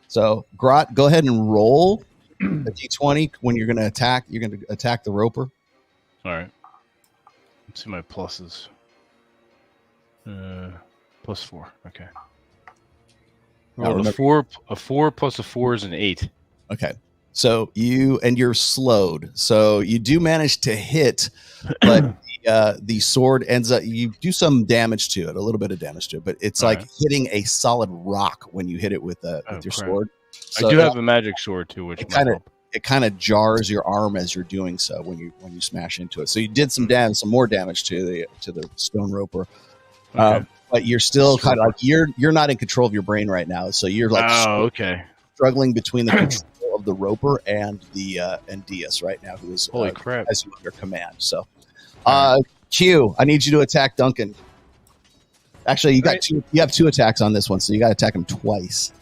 So Grot, go ahead and roll a d20 when you're going to attack. You're going to attack the roper. All right. Let's see my pluses. +4. Okay. Now Rolled a 4 plus a 4 is an 8. Okay. So you're slowed. So you do manage to hit, but the sword ends up, you do some damage to it, a little bit of damage to it, but it's like hitting a solid rock when you hit it with your crap. sword. So I do have a magic sword too, which it kind of jars your arm as you're doing so when you smash into it. So you did some more damage to the stone roper. Okay. But you're still kind of like you're not in control of your brain right now. So you're like struggling between the control of the roper and Diaz right now, who is holy crap as you under command. So Q, I need you to attack Duncan. Actually, you have 2 attacks on this one, so you got to attack him twice.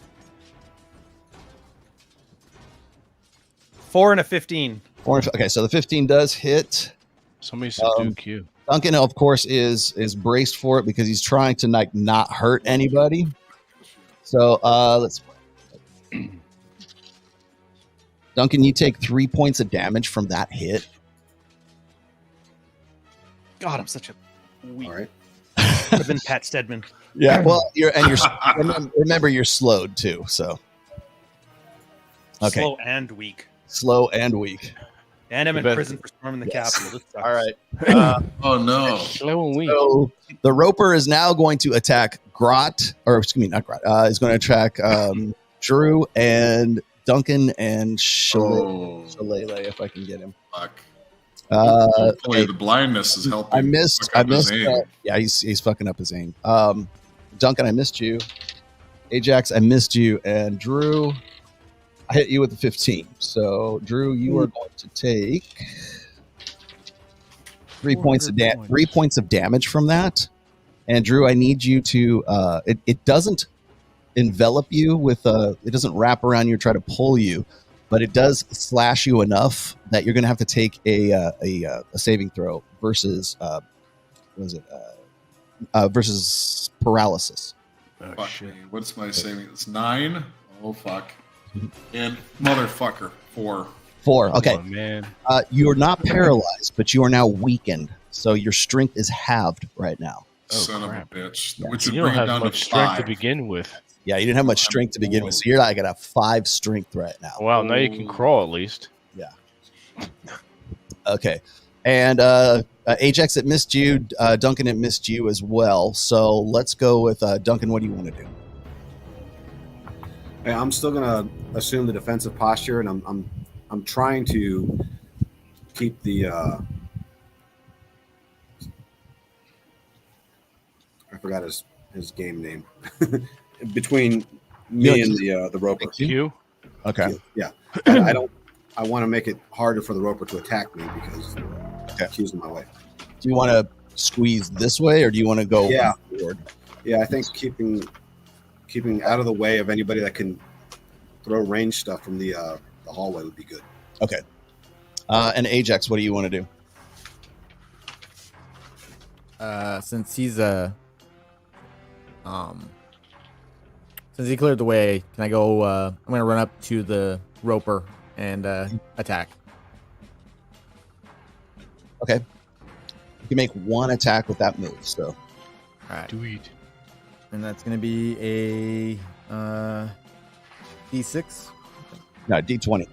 4 and a 15. Okay, so the 15 does hit. Somebody subdue Q. Duncan, of course, is braced for it because he's trying to not hurt anybody. So let's. Duncan, you take 3 points of damage from that hit. God, I'm such a weak. All right. I've been Pat Stedman. Yeah. Well, remember you're slowed too. So. Okay. Slow and weak. Slow and weak. And I'm in prison for storming the Capitol. This sucks. All right. Oh no. Slow and weak. So the roper is now going to attack Grot, or excuse me, not Grot. Is going to attack Drew and Duncan and Shalele, if I can get him. Fuck. Okay. The blindness is helping. I missed. Yeah, he's fucking up his aim. Duncan, I missed you. Ajax, I missed you, and Drew, I hit you with the 15. So, Drew, you are going to take 3 points of 3 points of damage from that. And Drew, I need you to. It doesn't envelop you with it doesn't wrap around you or try to pull you, but it does slash you enough that you're going to have to take a saving throw versus versus paralysis. Oh, Fuck shit. me. What's my saving? It's 9. Oh fuck. And motherfucker 4. 4. Okay. Oh, man. You are not paralyzed, but you are now weakened. So your strength is halved right now. Son crap. of a bitch. Yeah. Which You would don't bring it have down much to strength 5. to begin with. Yeah, you didn't have much strength to begin with, so you're like at a 5 strength right now. Wow, now you can crawl at least. Okay. And Ajax, it missed you. Duncan, it missed you as well. So let's go with Duncan. What do you want to do? Hey, I'm still gonna assume the defensive posture, and I'm trying to keep the I forgot his game name between me and the roper. Q? Okay. Yeah, I don't. I want to make it harder for the roper to attack me because Q's in my way. Do you want to squeeze this way, or do you want to go forward? Yeah, I think keeping out of the way of anybody that can throw range stuff from the hallway would be good. Okay. And Ajax, what do you want to do? Since he's since he cleared the way, can I go? I'm gonna run up to the roper and attack. Okay. You can make one attack with that move. So. All right. Do it. And that's gonna be a D6. No, D20.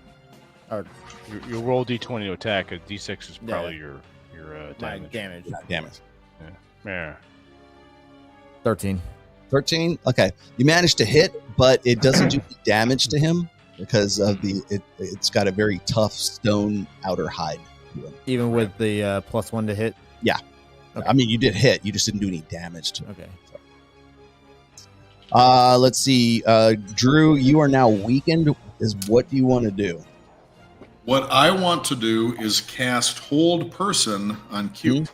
You roll D20 to attack. A D6 is probably your My damage. damage. Yeah. 13. 13. Okay. You managed to hit, but it doesn't do damage to him because of it's got a very tough stone outer hide. Even with the +1 to hit. Yeah. Okay. I mean, you did hit. You just didn't do any damage to it. Okay. Let's see. Drew, you are now weakened. What do you want to do? What I want to do is cast Hold Person on Q.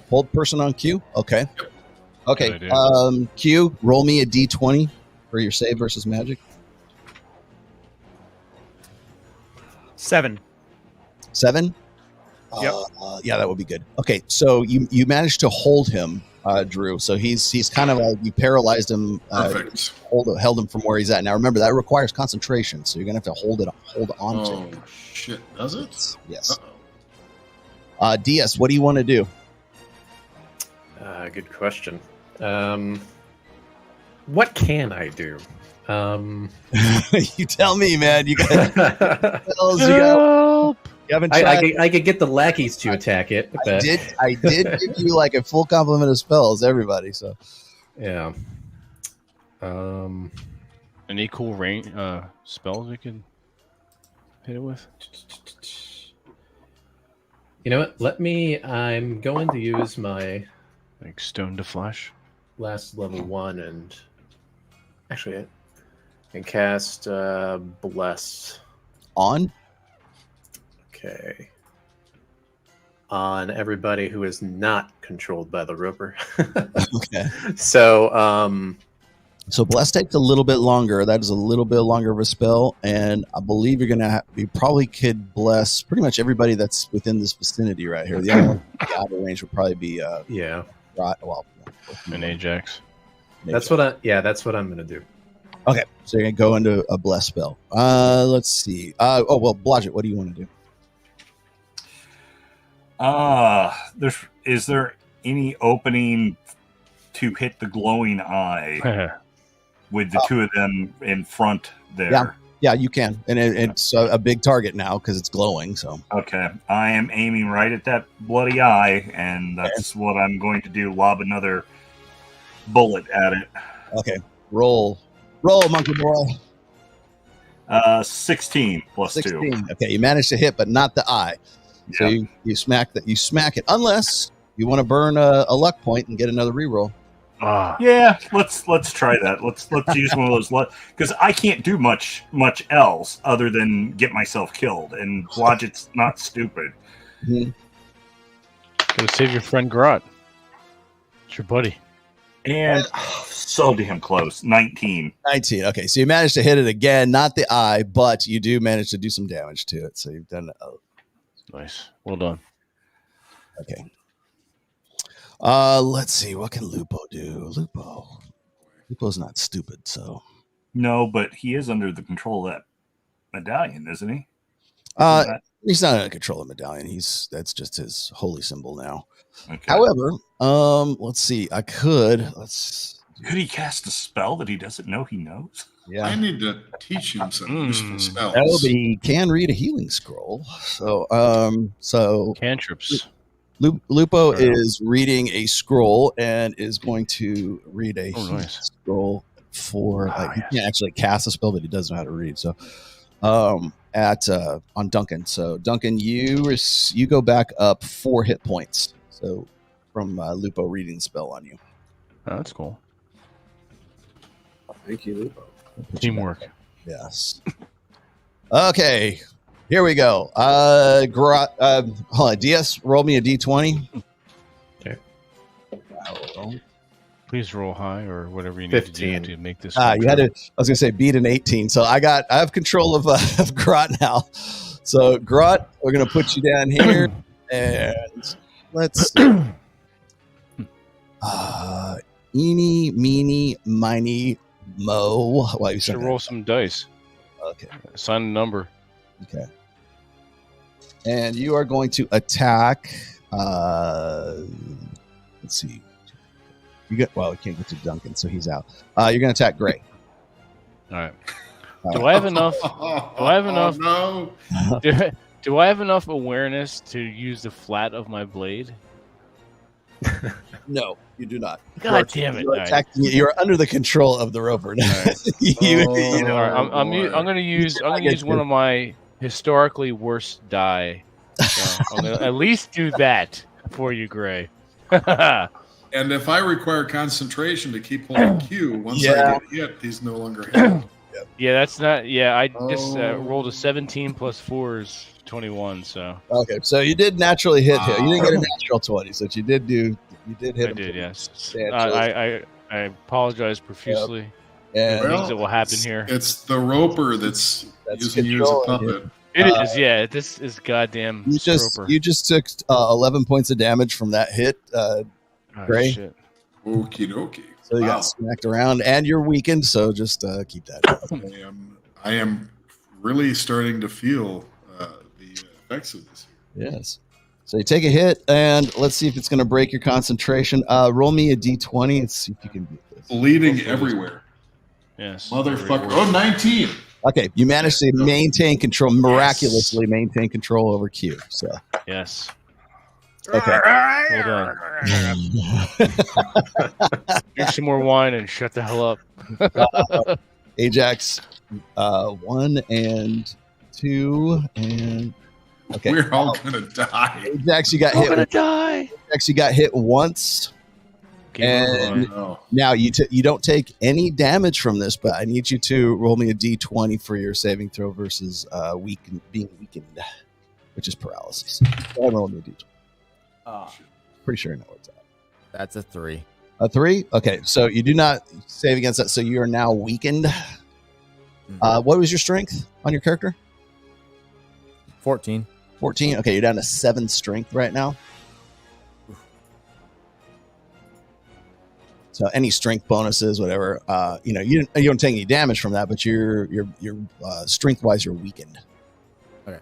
Hold Person on Q? Okay. Yep. Okay. Q, roll me a D20 for your save versus magic. 7. 7? Yep. Yeah, that would be good. Okay, so you managed to hold him, Drew. So he's kind of like you paralyzed him. Perfect. Held him from where he's at. Now remember that requires concentration, so you're gonna have to hold on to Oh him. shit! Does it? Yes. Uh-oh. DS, what do you want to do? Good question. What can I do? You tell me, man. You got. You haven't I tried. I could get the lackeys to attack it. But I did give you like a full complement of spells, everybody. So yeah. Any cool range spells we could hit it with? You know what? I'm going to use my Like stone to flesh? last level 1 and actually I can cast Bless. on. Okay. On everybody who is not controlled by the roper. Okay. So, So bless takes a little bit longer. That is a little bit longer of a spell, and I believe you're gonna. You probably could bless pretty much everybody that's within this vicinity right here. The only one out of range would probably be yeah. right. Well, An Ajax. That's what I'm going to do. Okay, so you're gonna go into a bless spell. Let's see. Blodgett, what do you want to do? Is there any opening to hit the glowing eye with the two of them in front there? Yeah, you can, and it's a big target now because it's glowing. So Okay, I am aiming right at that bloody eye, and that's what I'm going to do. Lob another bullet at it. okay, roll, monkey boy. 16 plus 16. 2. Okay, you managed to hit, but not the eye. So Yeah. you smack that. You smack it, unless you want to burn a luck point and get another reroll. Yeah, let's try that. Let's use one of those because I can't do much else other than get myself killed, and Blodgett's not stupid. Gotta save your friend Grot. It's your buddy. And so damn close. 19. 19. Okay, so you managed to hit it again, not the eye, but you do manage to do some damage to it. So you've done nice. Well done. Okay. Let's see. What can Lupo do? Lupo's not stupid, so. No, but he is under the control of that medallion, isn't he? He's not under control of medallion. That's just his holy symbol now. Okay. However, let's see. Could he cast a spell that he doesn't know he knows? Yeah. I need to teach him some useful spells. Oh, but he can read a healing scroll. So cantrips. Lupo is reading a scroll and is going to read a scroll for he can't actually cast a spell, but he does know how to read. So on Duncan. So Duncan, you go back up 4 hit points. So from Lupo reading the spell on you. Oh, that's cool. Thank you, Lupo. Teamwork. Yes. Okay. Here we go. Hold on. DS, roll me a D20. Okay. Please roll high or whatever you need 15. to do to make this. You had to. I was gonna say beat an 18. So I have control of Grot now. So Grot, we're gonna put you down here, and let's. Eeny, meeny, miny, mo. Why you should roll some dice. Okay. Assign a number. Okay. And you are going to attack. Let's see. You can't get to Duncan, so he's out. You're going to attack Gray. All right. Do I have enough? No. Do I have enough awareness to use the flat of my blade? No, you do not. God damn it! You're under the control of the roper now. I'm going to use one of my historically worst die. So I'm going to at least do that for you, Gray. And if I require concentration to keep holding Q, once I get hit, he's no longer hit. Yeah, that's not. Yeah, I just rolled a 17 plus 4 is 21. So okay, so you did naturally hit him. You didn't get a natural 20, so you did hit him. I did, yes. I apologize profusely. Yeah, things that will happen here. It's the roper that's using you as a puppet. It is, yeah. This is goddamn. You just took 11 points of damage from that hit, Gray. Shit. Okie dokie. So you got smacked around, and you're weakened. So just keep that. I am really starting to feel the effects of this. Yes. So you take a hit, and let's see if it's going to break your concentration. Roll me a d20 and see if you can beat this. Bleeding everywhere. Yes. Motherfucker. Oh, 19. Okay, you managed to maintain control, miraculously maintain control over Q. So yes. Okay. Hold on. Drink some more wine and shut the hell up. Ajax, 1 and 2 and okay. We're all gonna die. Ajax, you got hit. Gonna die. Ajax, you got hit once. And now you don't take any damage from this, but I need you to roll me a d20 for your saving throw versus being weakened, which is paralysis. Go ahead and roll me a d20. Pretty sure I know what's at. That's a 3. A 3? Okay, so you do not save against that, so you are now weakened. What was your strength on your character? 14. 14? Okay, you're down to 7 strength right now. So any strength bonuses, whatever, you don't take any damage from that, but you're strength wise, you're weakened. Okay.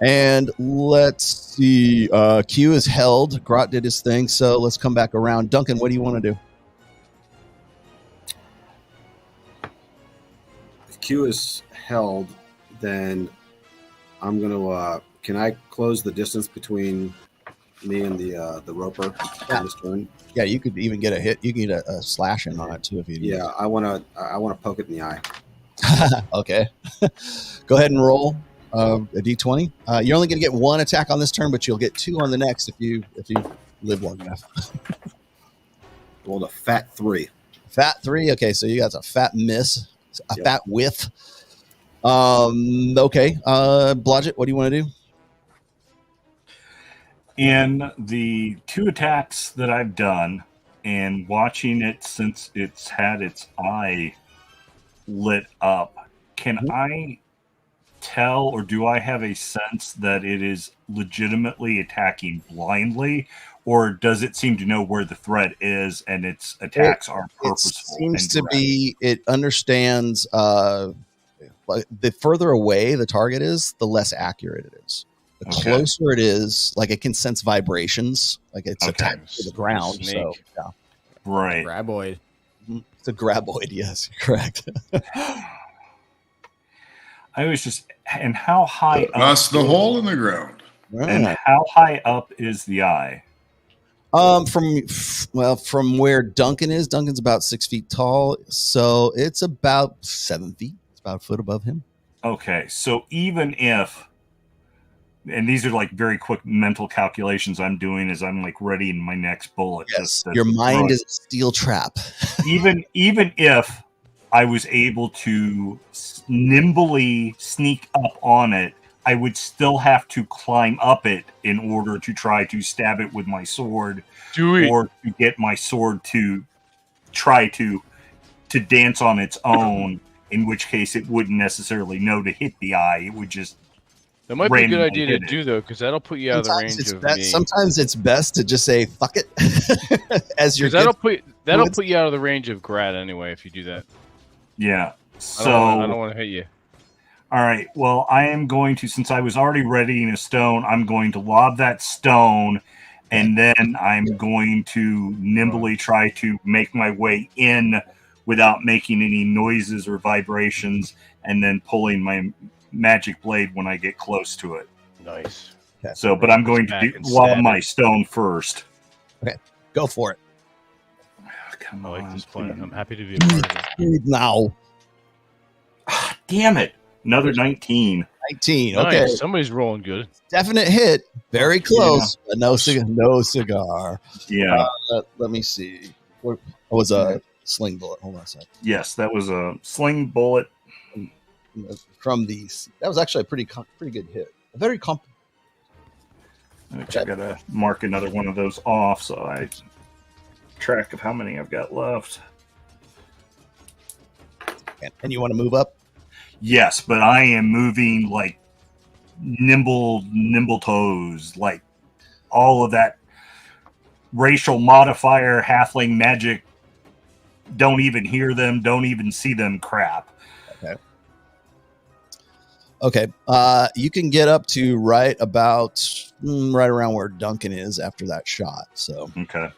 And let's see. Q is held. Grot did his thing, so let's come back around. Duncan, what do you want to do? If Q is held, then I'm gonna. Can I close the distance between me and the roper on this turn? Yeah, you could even get a hit. You can get a slash in on it too if you. Yeah, I wanna poke it in the eye. Okay, go ahead and roll a d20. You're only going to get 1 attack on this turn, but you'll get 2 on the next if you live long enough. Rolled a fat 3. Fat 3. Okay, so you got a fat miss, a fat whiff. Okay. Blodgett, what do you want to do? In the 2 attacks that I've done, and watching it since it's had its eye lit up, can I tell, or do I have a sense that it is legitimately attacking blindly, or does it seem to know where the threat is and its attacks are purposeful? It seems to be, it understands like the further away the target is, the less accurate it is. The closer it is, like it can sense vibrations, like it's attached to the ground. So, yeah. Right. Graboid. It's a graboid, yes, correct. I was just, and how high up? That's the hole in the ground. And how high up is the eye? From where Duncan is, Duncan's about 6 feet tall, so it's about 7 feet. It's about a foot above him. Okay, so even if, and these are like very quick mental calculations I'm doing as I'm like readying my next bullet. Yes, your mind is a steel trap. even if I was able to nimbly sneak up on it, I would still have to climb up it in order to try to stab it with my sword, or to get my sword to try to dance on its own. In which case, it wouldn't necessarily know to hit the eye; it would just. That might be a good idea to do, though, because that'll put you out of the range of me. Sometimes it's best to just say "fuck it," as you're. That'll put you out of the range of Grad anyway if you do that. Yeah. So I don't want to hit you. All right. Well, I am going to, since I was already readying a stone, I'm going to lob that stone, and then I'm going to nimbly try to make my way in without making any noises or vibrations, and then pulling my magic blade when I get close to it. Nice. Okay. So, but I'm going to lob my stone first. Okay, go for it. Oh, come on. I like this plan. I'm happy to be a part of it. Now. Damn it. Another 19. 19. Nice. Okay. Somebody's rolling good. Definite hit. Very close. But no cigar. Yeah. Let me see. What was a sling bullet? Hold on a second. Yes, that was a sling bullet. From that was actually a pretty good hit. A very I gotta mark another one of those off so I track of how many I've got left. And you want to move up? Yes, but I am moving like nimble toes, like all of that racial modifier, halfling magic. Don't even hear them. Don't even see them. Crap. Okay. You can get up to right around where Duncan is after that shot. So okay.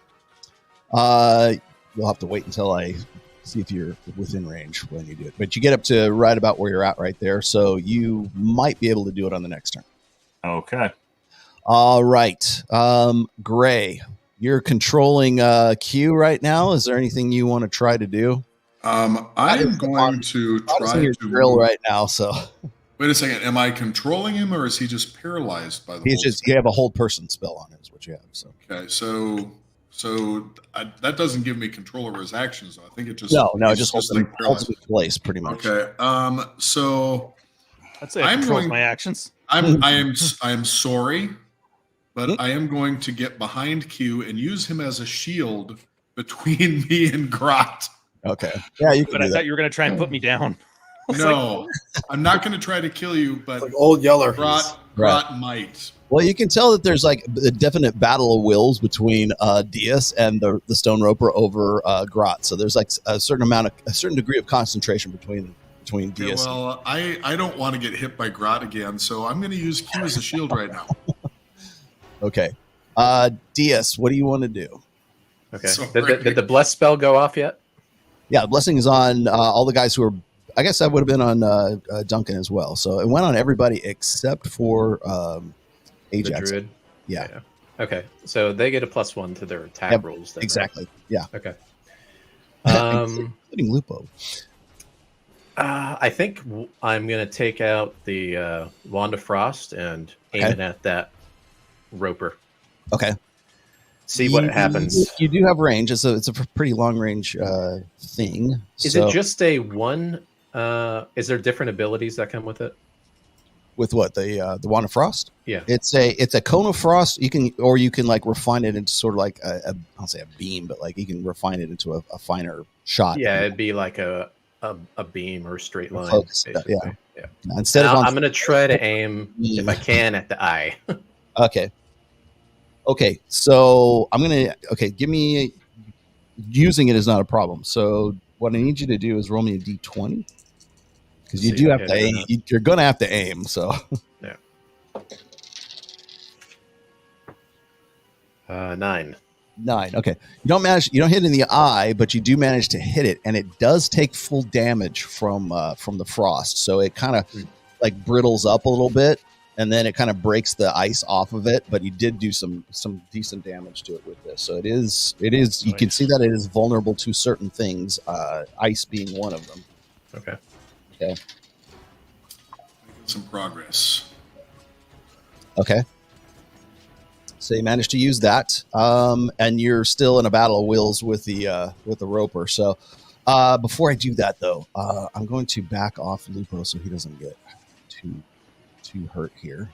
You'll have to wait until I see if you're within range when you do it. But you get up to right about where you're at right there. So you might be able to do it on the next turn. Okay. All right. Gray, you're controlling Q right now. Is there anything you want to try to do? I'm going to try to drill right now. So wait a second. Am I controlling him, or is he just paralyzed by the? He's just. You have a hold person spell on it. Is what you have. So okay. So that doesn't give me control over his actions. I think it just it just holds him in place pretty much. Okay. So I'd say I control my actions. I am sorry, but I am going to get behind Q and use him as a shield between me and Grot. Okay. Yeah, you can. But I thought you were going to try and put me down. No, I'm not going to try to kill you, but like old Yeller. Grot might. Well, you can tell that there's like a definite battle of wills between Diaz and the Stone Roper over Grot. So there's like a certain degree of concentration between Diaz. Well, I don't want to get hit by Grot again, so I'm going to use Q as a shield right now. Okay. Diaz, what do you want to do? Okay. Did the bless spell go off yet? Yeah, the blessing is on all the guys who are. I guess that would have been on Duncan as well. So it went on everybody except for Ajax. The druid? Yeah. Okay. So they get a +1 to their attack rolls. Then, exactly. Right? Yeah. Okay. Including Lupo. I think I'm going to take out the Wand of Frost and aim it at that Roper. Okay. see what happens. You do have range. It's a pretty long range thing. Is it just a one? Is there different abilities that come with it? With what, the Wand of Frost? Yeah, it's a cone of frost. You can like refine it into sort of like I'll say a beam, but like you can refine it into a finer shot. Yeah, it'd be like a beam or a straight line. Focus, basically. Yeah. Instead of I'm gonna try to aim if I can at the eye. Okay. So I'm gonna give me, using it is not a problem. So what I need you to do is roll me a d20. Because you do have to aim. You're going to have to aim. So yeah. 9. Okay. You don't hit in the eye, but you do manage to hit it, and it does take full damage from the frost. So it kind of like brittles up a little bit, and then it kind of breaks the ice off of it. But you did do some decent damage to it with this. So it is. Nice. You can see that it is vulnerable to certain things, ice being one of them. Okay. Some progress. Okay. So you managed to use that, and you're still in a battle of wills with the roper. So before I do that, though, I'm going to back off Lupo so he doesn't get too hurt here.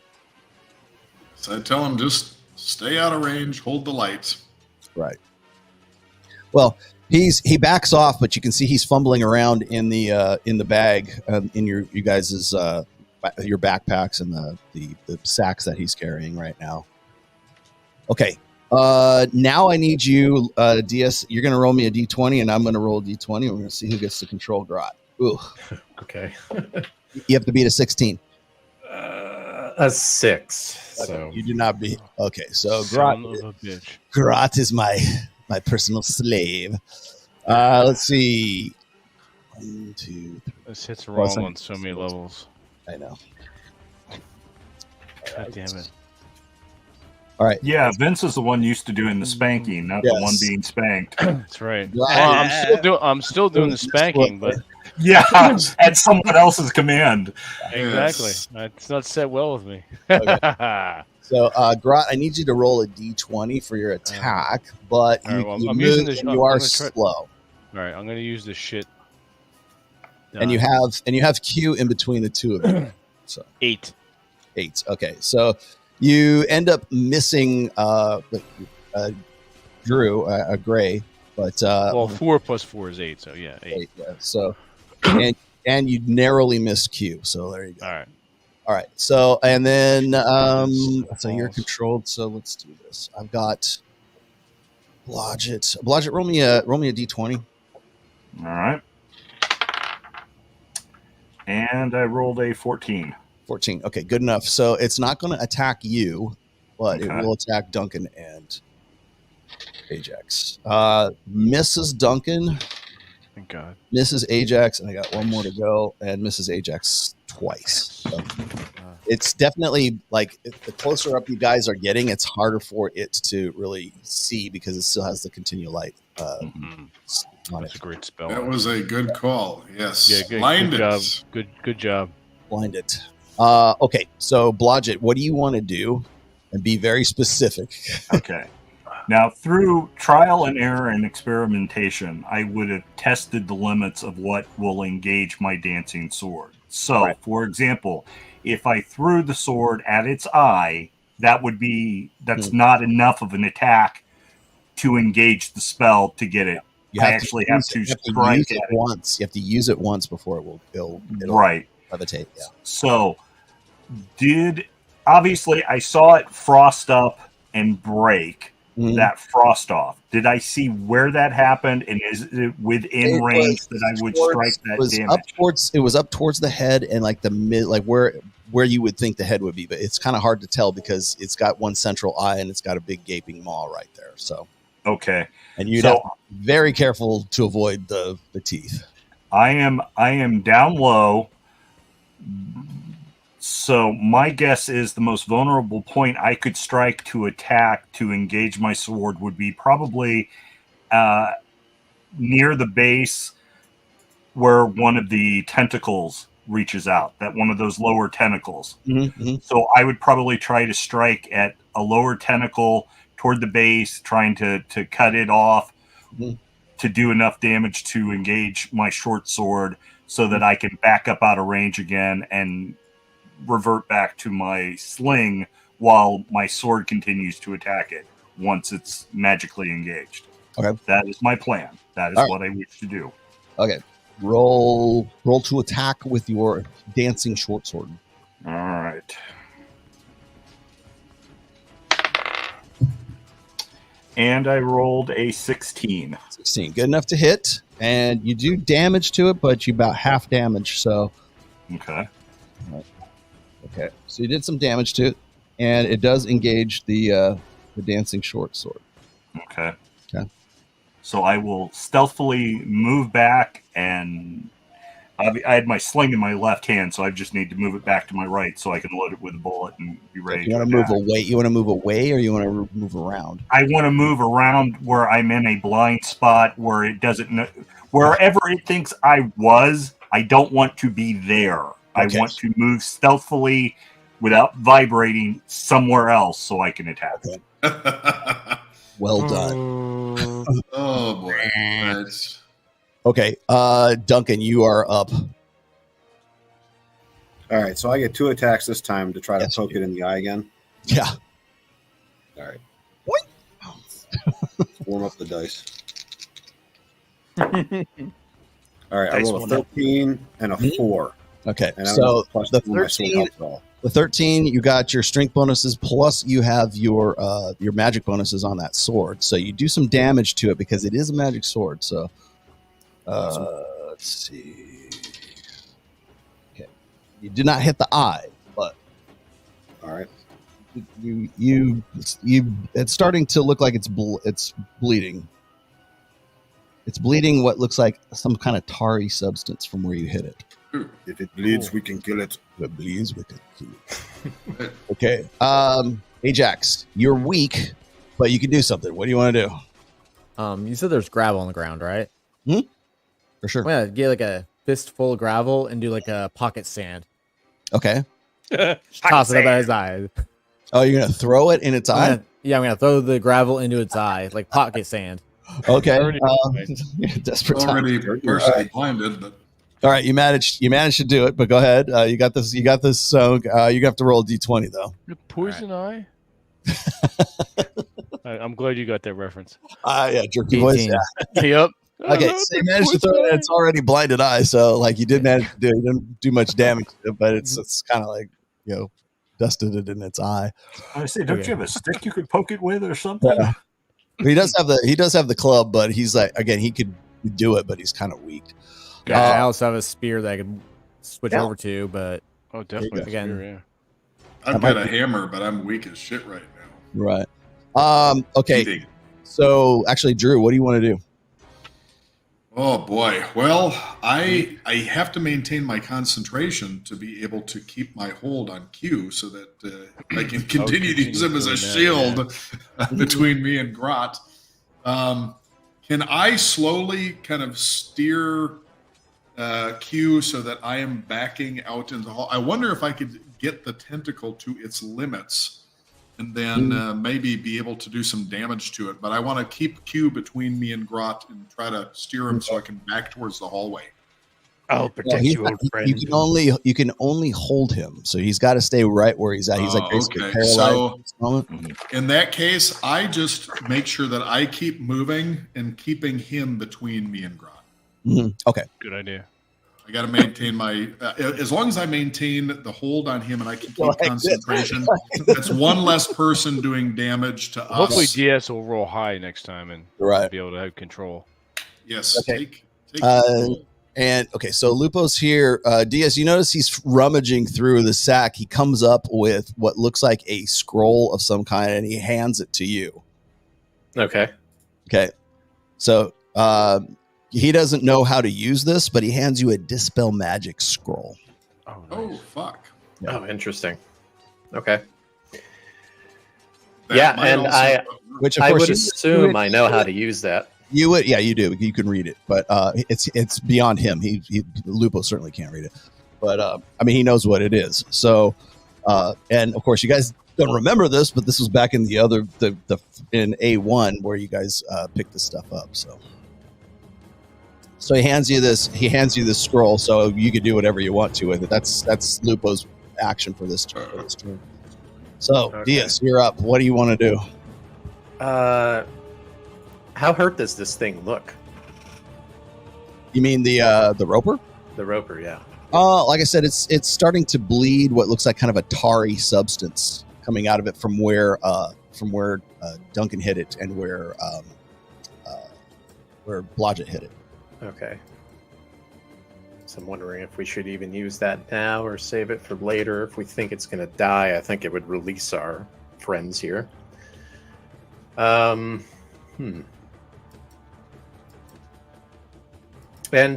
So I tell him just stay out of range, hold the lights. Right. Well, he backs off, but you can see he's fumbling around in the bag, in you guys's your backpacks and the sacks that he's carrying right now. Okay. Now I need you, DS. You're going to roll me a d20, and I'm going to roll a d20. We're going to see who gets to control Grot. Ooh. Okay. You have to beat a 16. A 6. Okay. So you do not beat. Okay, so Grot is my personal slave. Let's see. 1, 2, 3. This hits wrong on so many levels. I know. God damn it. All right. Yeah, Vince is the one used to doing the spanking, not the one being spanked. That's right. Well, I'm still doing the spanking, but yeah, at someone else's command. Exactly. It's not set well with me. Okay. So, Grot, I need you to roll a d20 for your attack, but you are slow. All right, I'm going to use the shit. And you have Q in between the two of them. So 8. Okay, so you end up missing Drew, Gray, but 4 plus 4 is 8. So yeah, 8. Yeah. So and you narrowly missed Q. So there you go. All right. So and then so you're controlled. So let's do this. I've got Blodgett. Blodgett, roll me a d20. All right. And I rolled a 14. 14. Okay, good enough. So it's not going to attack you, but it will attack Duncan and Ajax. Mrs. Duncan. Thank God. Mrs. Ajax, and I got one more to go, and Mrs. Ajax twice. So it's definitely like the closer up you guys are getting, it's harder for it to really see because it still has the continual light. That's a great spell. That was a good call. Yes. Yeah, good job. Good job. Blind it. Okay, so Blodgett, what do you want to do? And be very specific. Okay. Now, through trial and error and experimentation, I would have tested the limits of what will engage my dancing sword. So, for example, if I threw the sword at its eye, that's not enough of an attack to engage the spell to get it. You have to strike it once. You have to use it once before it'll levitate. Yeah. So, obviously I saw it frost up and break that frost off. Did I see where that happened, and is it within range that I would strike that damage? It was up towards the head and like the mid, like where you would think the head would be, but it's kind of hard to tell because it's got one central eye and it's got a big gaping maw right there. So okay, and you'd have to be very careful to avoid the teeth. I am down low. So my guess is the most vulnerable point I could strike to attack to engage my sword would be probably near the base where one of the tentacles reaches out, that one of those lower tentacles. Mm-hmm. So I would probably try to strike at a lower tentacle toward the base, trying to cut it off to do enough damage to engage my short sword so that I can back up out of range again and revert back to my sling while my sword continues to attack it once it's magically engaged. Okay. That is my plan. That is what I wish to do. Okay. Roll to attack with your dancing short sword. All right. And I rolled a 16. 16. Good enough to hit. And you do damage to it, but you about half damage. So, Okay. okay. So you did some damage to it, and it does engage the dancing short sword. Okay. Okay. So I will stealthily move back, and I had my sling in my left hand, so I just need to move it back to my right so I can load it with a bullet and be ready. You want to move away? You want to move away, or you want to move around? I want to move around where I'm in a blind spot where it doesn't know, wherever it thinks I was. I don't want to be there. Okay. I want to move stealthily without vibrating somewhere else so I can attack. Okay. Well done. Oh boy. That's... Okay, Duncan, you are up. All right, so I get 2 attacks this time to try to Yes, poke you it in the eye again. Yeah. All right. Boing. Warm up the dice. All right, I Dice rolled a one up. 13 and a 4. Okay, And I'm so plus the 2 my sword 13, helps all. the 13, you got your strength bonuses plus you have your magic bonuses on that sword. So you do some damage to it because it is a magic sword. So let's see. Okay, you did not hit the eye, but All right. you it's starting to look like it's bleeding. It's bleeding what looks like some kind of tarry substance from where you hit it. If it bleeds, we can kill it. If it bleeds, we can kill it. Okay. Ajax, you're weak, but you can do something. What do you want to do? You said there's gravel on the ground, right? For sure. I'm gonna get like a fistful of gravel and do like a pocket sand. Okay. Toss it up at his eye. Oh, you're gonna throw it in its eye? Yeah, I'm gonna throw the gravel into its eye, like pocket sand. Okay. Already- Desperate time. already partially blinded, but All right, you managed to do it, but go ahead. You got this. So you have to roll a d20 though. Poison eye. I'm glad you got that reference. Yeah, jerky voice. 18. Yeah. Yep. Okay, so you managed to throw it. It's already blinded eye, so like you did manage to do it. You didn't do much damage to it, but it's kind of like dusted it in its eye. I say, don't you have a stick you could poke it with or something? Yeah. He does have the club, but he's like, again, he could do it, but he's kind of weak. I also have a spear that I could switch Yeah. over to, but Oh, definitely. Again. Sure, yeah. I've got a hammer, but I'm weak as shit right now. Right. Okay. Eating. So actually, Drew, what do you want to do? Oh boy. Well, I have to maintain my concentration to be able to keep my hold on Q so that I can continue to use him as a shield between me and Grot. Can I slowly kind of steer Q so that I am backing out into the hall? I wonder if I could get the tentacle to its limits and then maybe be able to do some damage to it. But I want to keep Q between me and Grot and try to steer him so I can back towards the hallway. I'll protect you, old friend. You can only hold him, so he's got to stay right where he's at. He's like basically okay. paralyzed So- at this moment. In that case, I just make sure that I keep moving and keeping him between me and Grot. Okay. Good idea. I got to maintain my, as long as I maintain the hold on him and I can keep Like this. concentration, that's one less person doing damage to Hopefully, us. DS will roll high next time and Right. be able to have control. Yes. Okay. Take Uh, And okay, so Lupo's here. Diaz, you notice he's rummaging through the sack. He comes up with what looks like a scroll of some kind, and he hands it to you. Okay. Okay, so he doesn't know how to use this, but he hands you a dispel magic scroll. Oh, Oh, nice. fuck. Yeah. Oh, interesting. Okay. That Yeah, might and also- Which of I course would assume I know how to use that. you would. Yeah, you do. You can read it, but it's beyond him. He Lupo certainly can't read it. but I mean, he knows what it is. So, and of course, you guys don't remember this, but this was back in the in A1 where you guys picked this stuff up. So he hands you this. He hands you this scroll, so you can do whatever you want to with it. That's Lupo's action for this turn. So Okay. Diaz, you're up. What do you want to do? How hurt does this thing look? You mean the roper? The roper, yeah. Like I said, it's starting to bleed what looks like kind of a tarry substance coming out of it from where Duncan hit it and where Blodgett hit it. Okay. So I'm wondering if we should even use that now or save it for later. If we think it's going to die, I think it would release our friends here. And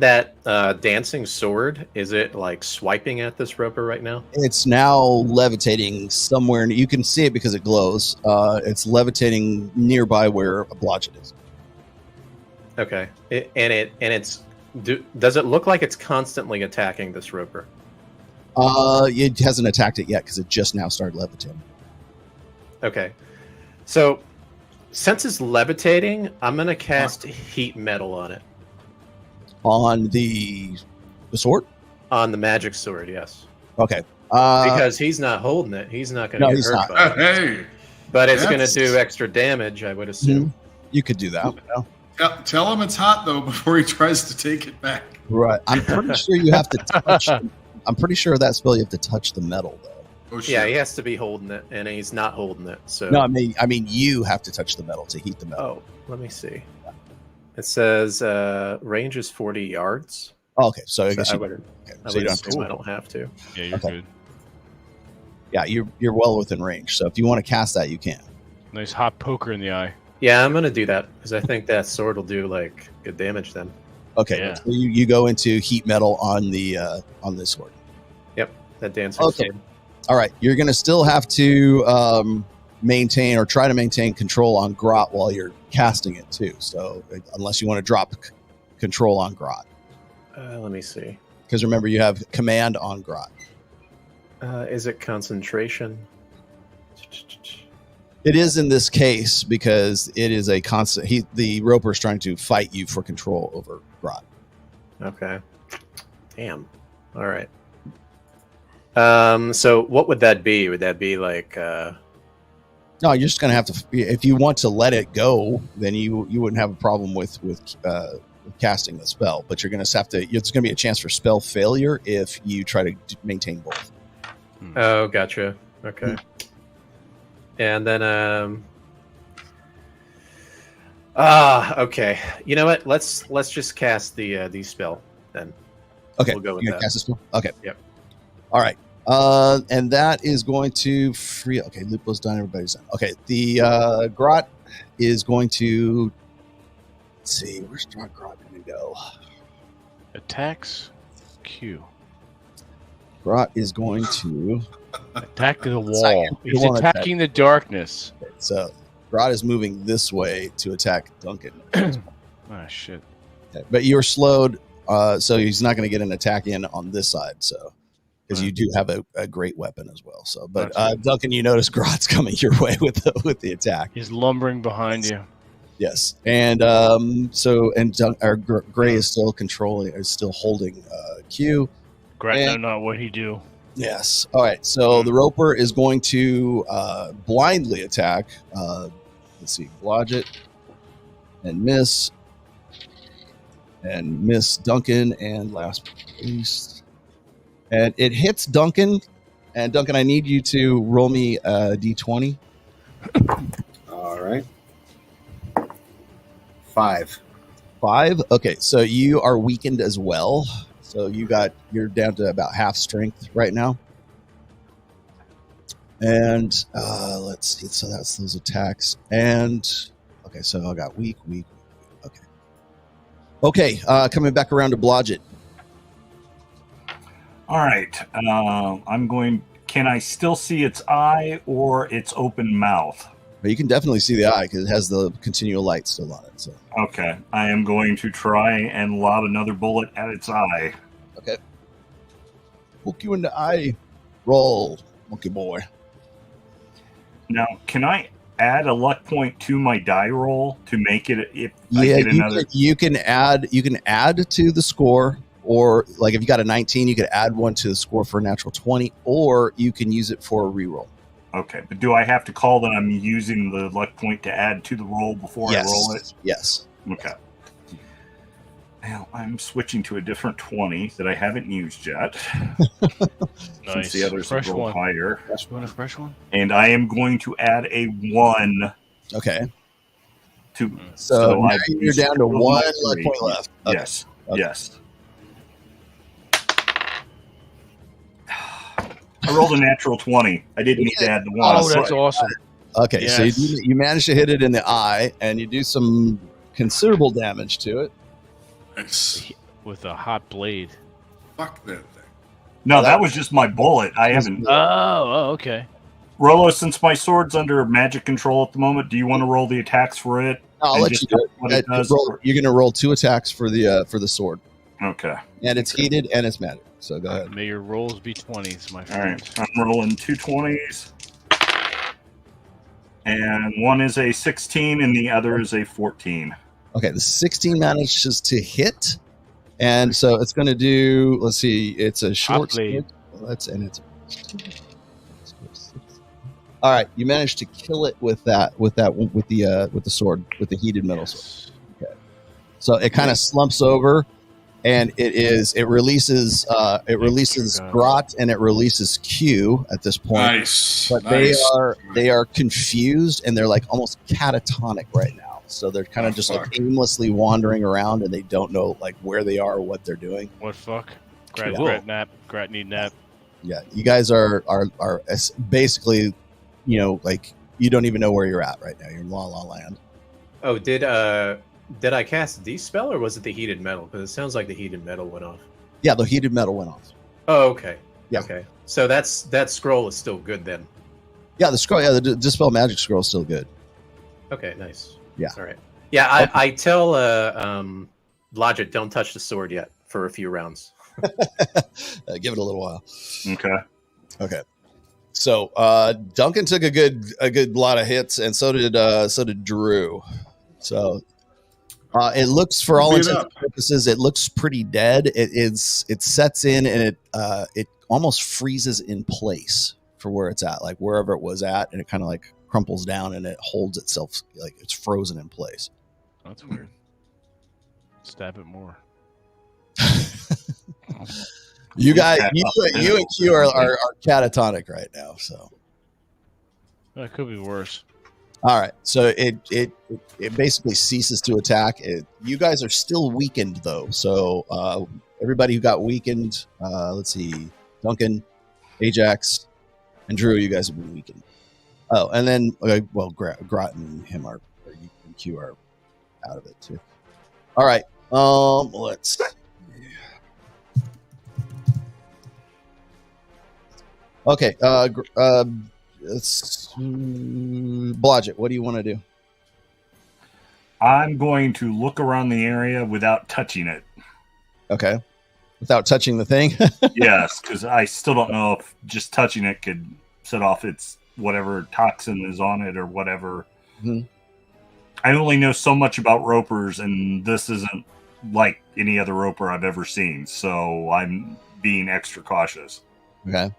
that dancing sword, is it like swiping at this roper right now? It's now levitating somewhere. You can see it because it glows. It's levitating nearby where Blodgett is. Okay. Does it look like it's constantly attacking this roper? It hasn't attacked it yet because it just now started levitating. Okay. So since it's levitating, I'm going to cast heat metal on it. On the sword? On the magic sword, yes. Okay. Because he's not holding it. He's not going to get hurt by it. Hey, But it's going to do extra damage, I would assume. You could do that. tell him it's hot though before he tries to take it back. Right. I'm pretty sure you have to touch. I'm pretty sure that spell you have to touch the metal though. Oh, shit. Yeah, he has to be holding it, and he's not holding it. So No, I mean you have to touch the metal to heat the metal. Oh, let me see. It says range is 40 yards. Oh, okay, so I guess I you, would okay. So you don't have to- assume I don't have to. Yeah, you're Okay. good. yeah, you're well within range. So if you want to cast that, you can. Nice hot poker in the eye. Yeah, I'm going to do that because I think that sword will do like good damage then. Okay, Yeah. so you go into heat metal on the sword. Yep, that dancing Okay. sword. All right, you're going to still have to maintain or try to maintain control on Grot while you're casting it too. So unless you want to drop control on Grot, Let me see. because remember you have command on Grot. Is it concentration? It is in this case because it is a constant. The roper is trying to fight you for control over Grot. Okay. Damn. All right. So what would that be? Would that be like No, you're just going to have to. If you want to let it go, then you wouldn't have a problem with casting the spell. But you're going to have to. It's going to be a chance for spell failure if you try to maintain both. Oh, gotcha. Okay. And then okay. You know what? Let's just cast the spell then. Okay, We'll go with you're gonna that. cast a spell? Okay. Yep. All right. And that is going to free. Okay, Lupo's done. Everybody's done. Okay, the Grot is going to. Let's see. Where's Grot going to go? Attacks Q. Grot is going to. Attack the wall. Second. He's You wanna attacking the darkness. So Grot is moving this way to attack Duncan. Ah, shit. Okay, but you're slowed, so he's not going to get an attack in on this side. So because you do have a great weapon as well. So, but Duncan, you notice Grot's coming your way with the attack. He's lumbering behind you. Yes, and Gray is still holding Q. Grat know not what he do. Yes. All right. So the Roper is going to blindly attack. Let's see, Blodgett and miss Duncan, and last but not least, and it hits Duncan. And Duncan, I need you to roll me a d20. All right. 5. 5. Okay, so you are weakened as well. So you're down to about half strength right now. And let's see. So that's those attacks. And okay, so I got weak. Okay, coming back around to Blodgett. All right. I'm going. Can I still see its eye or its open mouth? But you can definitely see the eye because it has the continual light still on it. So Okay. I am going to try and lob another bullet at its eye. okay. Poke you in the eye. Roll, monkey boy. Now, can I add a luck point to my die roll to make it if I Yeah, get another? you can add to the score, or like if you got a 19, you could add one to the score for a natural 20, or you can use it for a reroll. Okay, but do I have to call that I'm using the luck point to add to the roll before I roll it? Yes. Okay. Now I'm switching to a different 20 that I haven't used yet. Since the others Fresh have rolled one. higher. You want a fresh one? And I am going to add a 1 Okay. to. So now I've you're used down to two of my 1 luck 3. point left. Okay. Yes. Okay. Yes. I rolled a natural 20. I didn't need to add the 1. Oh, that's awesome. Okay, Yes. so you managed to hit it in the eye, and you do some considerable damage to it. Nice. With a hot blade. Fuck that thing. No, that was just my bullet. I haven't. Oh, okay. Rolo, since my sword's under magic control at the moment, do you want to roll the attacks for it? I'll and let just you do it. what it does? You're going to roll 2 attacks for the sword, Okay. and it's heated and it's magic. So go ahead. May your rolls be 20s, my All friend. right. I'm rolling 2 20s. And one is a 16 and the other is a 14. Okay, the 16 manages to hit, and so it's going to do. Let's see, it's a short. blade. It's. All right, you managed to kill it with the sword, with the heated metal sword. Okay, so it kind of slumps over, and it releases Grot and it releases Q at this point. Nice. But they are confused and they're like almost catatonic right now. So they're kind of just like aimlessly wandering around and they don't know like where they are or what they're doing. What fuck? Cool. Grat nap. Grat need nap. Yeah, you guys are basically, like you don't even know where you're at right now. You're in La La Land. Oh, did I cast D-spell or was it the heated metal? Because it sounds like the heated metal went off. Yeah, the heated metal went off. Oh, okay. Yeah. Okay. So that scroll is still good then. Yeah, the scroll. Yeah, the dispel magic scroll is still good. Okay, nice. Yeah. All right. Yeah, I tell Logic, don't touch the sword yet for a few rounds. Give it a little while. Okay. Okay. So Duncan took a good lot of hits, and so did Drew. So it looks, for all intents and purposes, it looks pretty dead. It sets in and it almost freezes in place for where it's at, like wherever it was at, and it kind of like crumples down and it holds itself like it's frozen in place. That's weird. Stab it more. You guys, you and Q are catatonic right now. So That could be worse. all right, so it basically ceases to attack. You guys are still weakened though. So everybody who got weakened, let's see, Duncan, Ajax, and Drew, you guys have been weakened. Oh, and then Grot and him are, you and Q are out of it too. All right, let's. Okay, let's Blodgett, what do you want to do? I'm going to look around the area without touching it. Okay, without touching the thing. Yes, because I still don't know if just touching it could set off its whatever toxin is on it or whatever. Mm-hmm. I only know so much about ropers, and this isn't like any other roper I've ever seen, so I'm being extra cautious. Okay.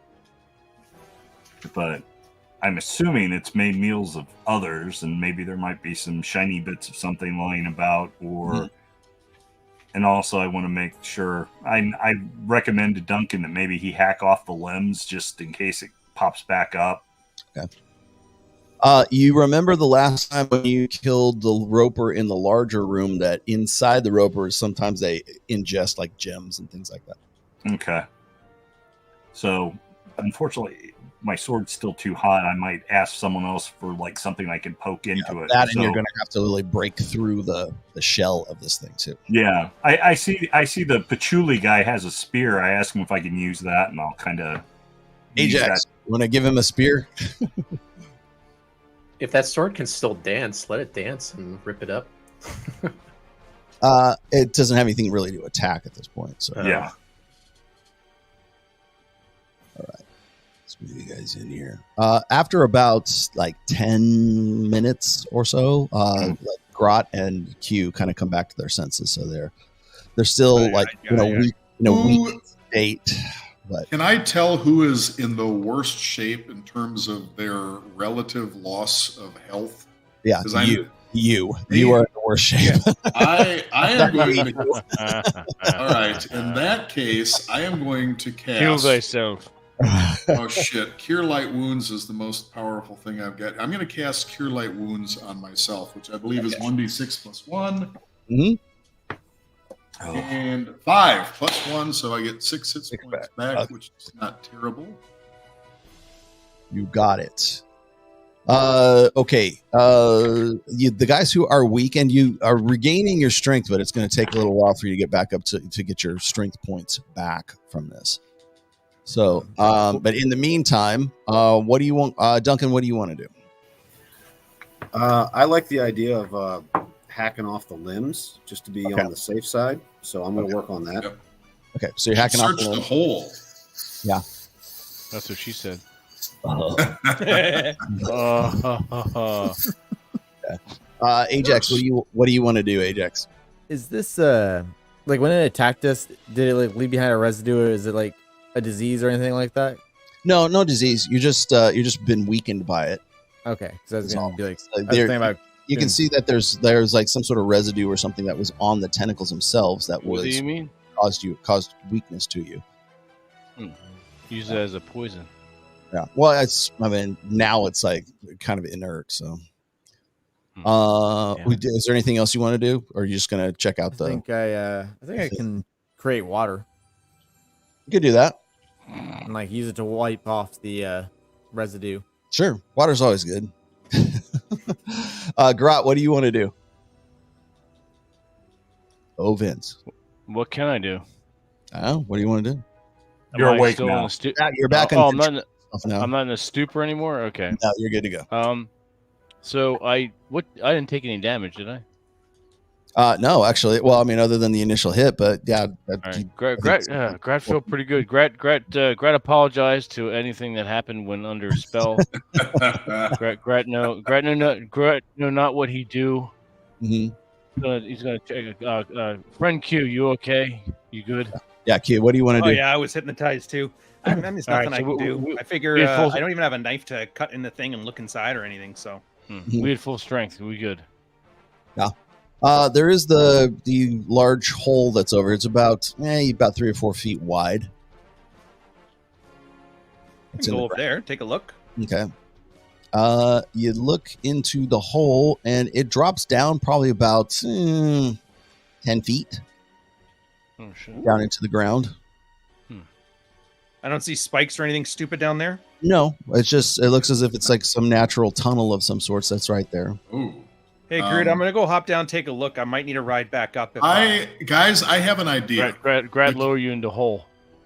But I'm assuming it's made meals of others, and maybe there might be some shiny bits of something lying about, or and also I want to make sure I recommend to Duncan that maybe he hack off the limbs just in case it pops back up. Okay. You remember the last time when you killed the roper in the larger room, that inside the roper sometimes they ingest like gems and things like that. Okay. So unfortunately my sword's still too hot. I might ask someone else for like something I can poke into it. That, and you're going to have to really break through the shell of this thing too. Yeah, I see the patchouli guy has a spear. I ask him if I can use that, and I'll kind of. Ajax, you want to give him a spear? If that sword can still dance, let it dance and rip it up. It doesn't have anything really to attack at this point. So yeah. Let's move you guys in here. After about like 10 minutes or so, like Grot and Q kind of come back to their senses, so they're still weak state. But can I tell who is in the worst shape in terms of their relative loss of health? Yeah, you are in the worst shape. I am going to. All right. In that case, I am going to cast. Heal thyself. Oh shit! Cure Light Wounds is the most powerful thing I've got. I'm going to cast Cure Light Wounds on myself, which I believe is 1d6 plus 1. Mm-hmm. And 5 plus 1, so I get 6 hit points back, which is not terrible. You got it. Okay. The guys who are weak, and you are regaining your strength, but it's going to take a little while for you to get back up to get your strength points back from this. So, but in the meantime, what do you want, Duncan? What do you want to do? I like the idea of hacking off the limbs just to be on the safe side. So I'm going to work on that. Yep. Okay, so you're hacking off the limbs. Hole. Yeah, that's what she said. Ajax, what do you want to do, Ajax? Is this like when it attacked us? Did it like leave behind a residue, or is it like a disease or anything like that? No disease. You're just been weakened by it. Okay, so I was gonna be like, you can see that there's like some sort of residue or something that was on the tentacles themselves that What do you mean? caused weakness to you. Use it as a poison. Yeah. Well, now it's like kind of inert. So, is there anything else you want to do, or are you just gonna check out I think I can create water. You could do that. And like use it to wipe off the residue. Sure, water's always good. Grot, what do you want to do? Oh, Vince. What can I do? What do you want to do? You're awake now. You're back I'm on. I'm not in a stupor anymore. Okay. No, you're good to go. So I didn't take any damage, did I? No, actually. Well, I mean, other than the initial hit, but yeah. Grat felt pretty good. Grat apologized to anything that happened when under spell. Grat know not what he do. Mm-hmm. He's gonna check. Friend Q, you okay? You good? Yeah, Q. What do you want to do? Oh yeah, I was hypnotized too. There's nothing I can do. I figure I don't even have a knife to cut in the thing and look inside or anything. So we had full strength. We good. Yeah. There is the large hole that's over. It's about 3 or 4 feet wide. It's go over there, take a look. Okay. You look into the hole, and it drops down probably about 10 feet down into the ground. I don't see spikes or anything stupid down there. No, it looks as if it's like some natural tunnel of some sorts that's right there. Ooh. Hey, Grid, I'm gonna go hop down, take a look. I might need a ride back up. Guys, I have an idea. Grat lower you into hole.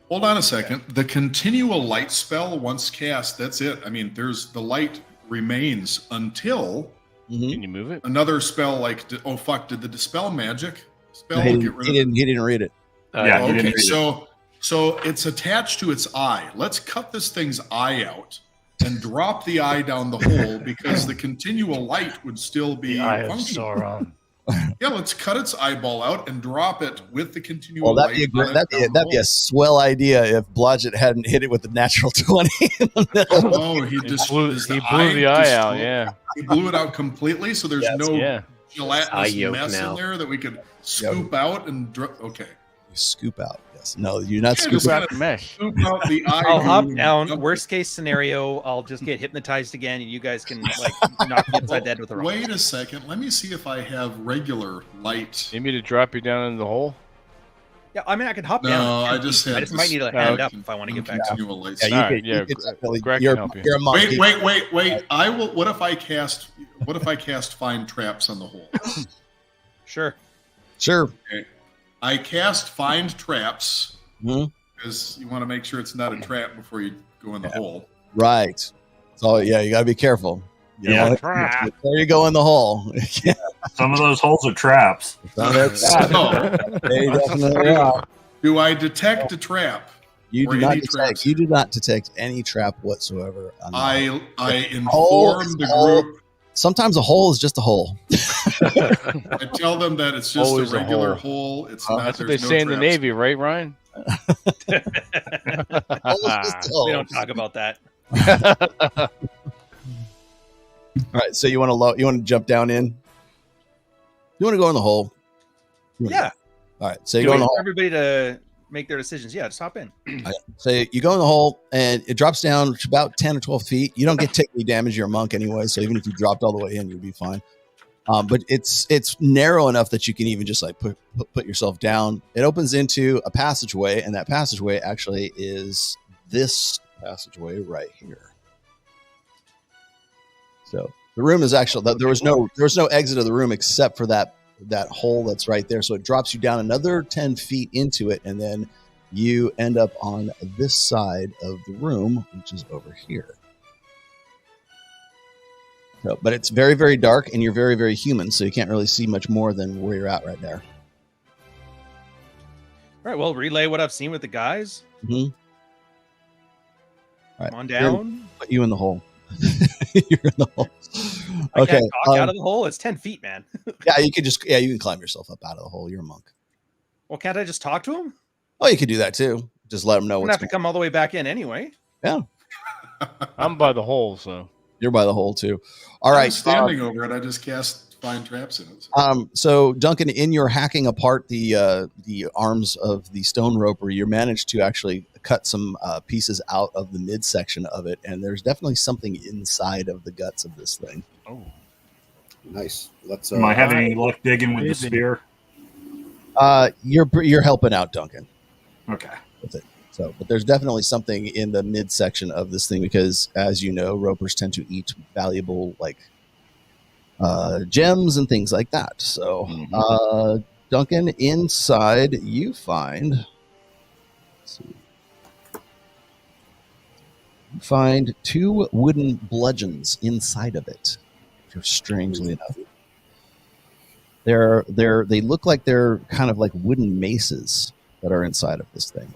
Hold on a second. The continual light spell, once cast, that's it. I mean, the light remains until. Can you move it? Another spell like did the dispel magic spell He get rid of it? He didn't read it. Yeah. Okay, so it's attached to its eye. Let's cut this thing's eye out and drop the eye down the hole because the continual light would still be functional. Yeah, let's cut its eyeball out and drop it with the continual light. That'd be a swell idea if Blodgett hadn't hit it with the natural 20. Oh, he blew the eye out. Yeah, he blew it out completely. So there's no gelatinous mess in there that we could scoop out and okay. You scoop out. Yes. No, you're not scooping out the mesh. Scoop out the eye. I'll hop down. Worst case scenario, I'll just get hypnotized again, and you guys can like knock me upside the head with a rock. Wait a second. Let me see if I have regular light. You need me to drop you down in the hole? Yeah, I mean I could hop down. No, I just might need a hand up if I want to get back. Light. Yeah, you're a monkey. Wait. I will. What if I cast find traps on the hole? Sure. Okay. I cast find traps because you want to make sure it's not a trap before you go in the hole. Right. So you gotta be careful. Before you go in the hole. Some of those holes are traps. They definitely are. Do I detect a trap? You or do not any detect. traps. You do not detect any trap whatsoever. On that. I Hole inform is the hole. group. Sometimes a hole is just a hole. I tell them that it's just Always a a regular hole. hole. It's not. That's what they There's no say in the traps. Navy, right, Ryan? Hole is just a hole. We don't talk about that. All right. So you want to jump down in? You want to go in the hole? Yeah. All right. So you Do go we in the want hole. everybody to make their decisions. Yeah, just hop in. So you go in the hole and it drops down to about 10 or 12 feet. You don't get take any damage. You're a monk anyway. So even if you dropped all the way in, you'd be fine. But it's narrow enough that you can even just like put yourself down. It opens into a passageway, and that passageway actually is this passageway right here. So the room is actually there was no exit of the room except for that hole that's right there. So it drops you down another 10 feet into it, and then you end up on this side of the room, which is over here. So, but it's very, very dark, and you're very, very human, so you can't really see much more than where you're at right there. All right, well, relay what I've seen with the guys. Mm-hmm. All right. Come on down. Put you in the hole. You're in the hole. I Okay. can't talk out of the hole. It's 10 feet, man. Yeah, you can climb yourself up out of the hole. You're a monk. Well, can't I just talk to him? Oh, you could do that too. Just let them know I'm gonna have to come all the way back in anyway. Yeah. I'm by the hole, so You're by the hole too. All I'm right. standing over it. I just cast find traps in it. So Duncan, in your hacking apart the arms of the stone roper, you managed to actually cut some pieces out of the midsection of it, and there's definitely something inside of the guts of this thing. oh, Nice. Let's. Am I having any luck digging with the spear? You're helping out Duncan Okay. with it. So, but there's definitely something in the midsection of this thing because, as you know, ropers tend to eat valuable gems and things like that. So, Duncan, inside you find. Let's see. You find 2 wooden bludgeons inside of it. Strangely enough, they look like they're kind of like wooden maces that are inside of this thing.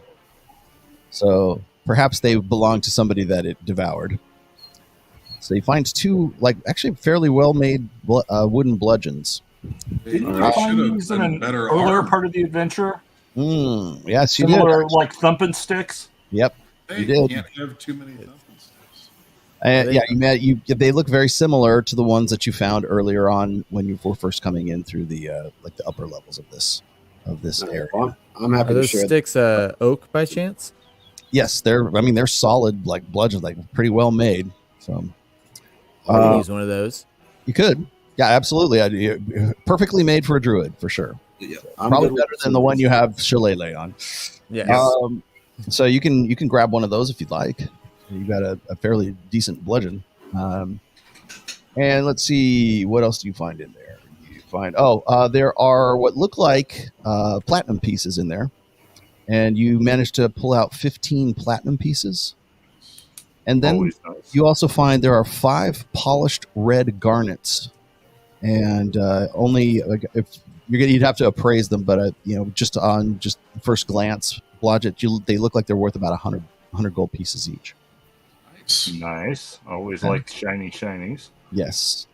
So perhaps they belong to somebody that it devoured. So you find 2 actually fairly well made wooden bludgeons. Didn't I you find should have these in been an better earlier armed. part of the adventure? Yes, you Similar, did. like thumping sticks? Yep. Hey, You did. can't have too many thumping sticks. They look very similar to the ones that you found earlier on when you were first coming in through the the upper levels of this area. Well, I'm happy Are to those share. sticks oak by chance? Yes, they're solid bludgeons, pretty well made. So I could use one of those. you could, yeah, absolutely. Perfectly made for a druid for sure. Yeah, Probably better than the one you have shillelagh on. Yes. So you can grab one of those if you'd like. You got a fairly decent bludgeon. And let's see, what else do you find in there? You find there are what look like platinum pieces in there, and you managed to pull out 15 platinum pieses. And then Always nice. you also find there are 5 polished red garnets, and only if you'd have to appraise them, but just on first glance, they look like they're worth about 100 gold pieces each. Nice. Always like shiny shinies. Yes.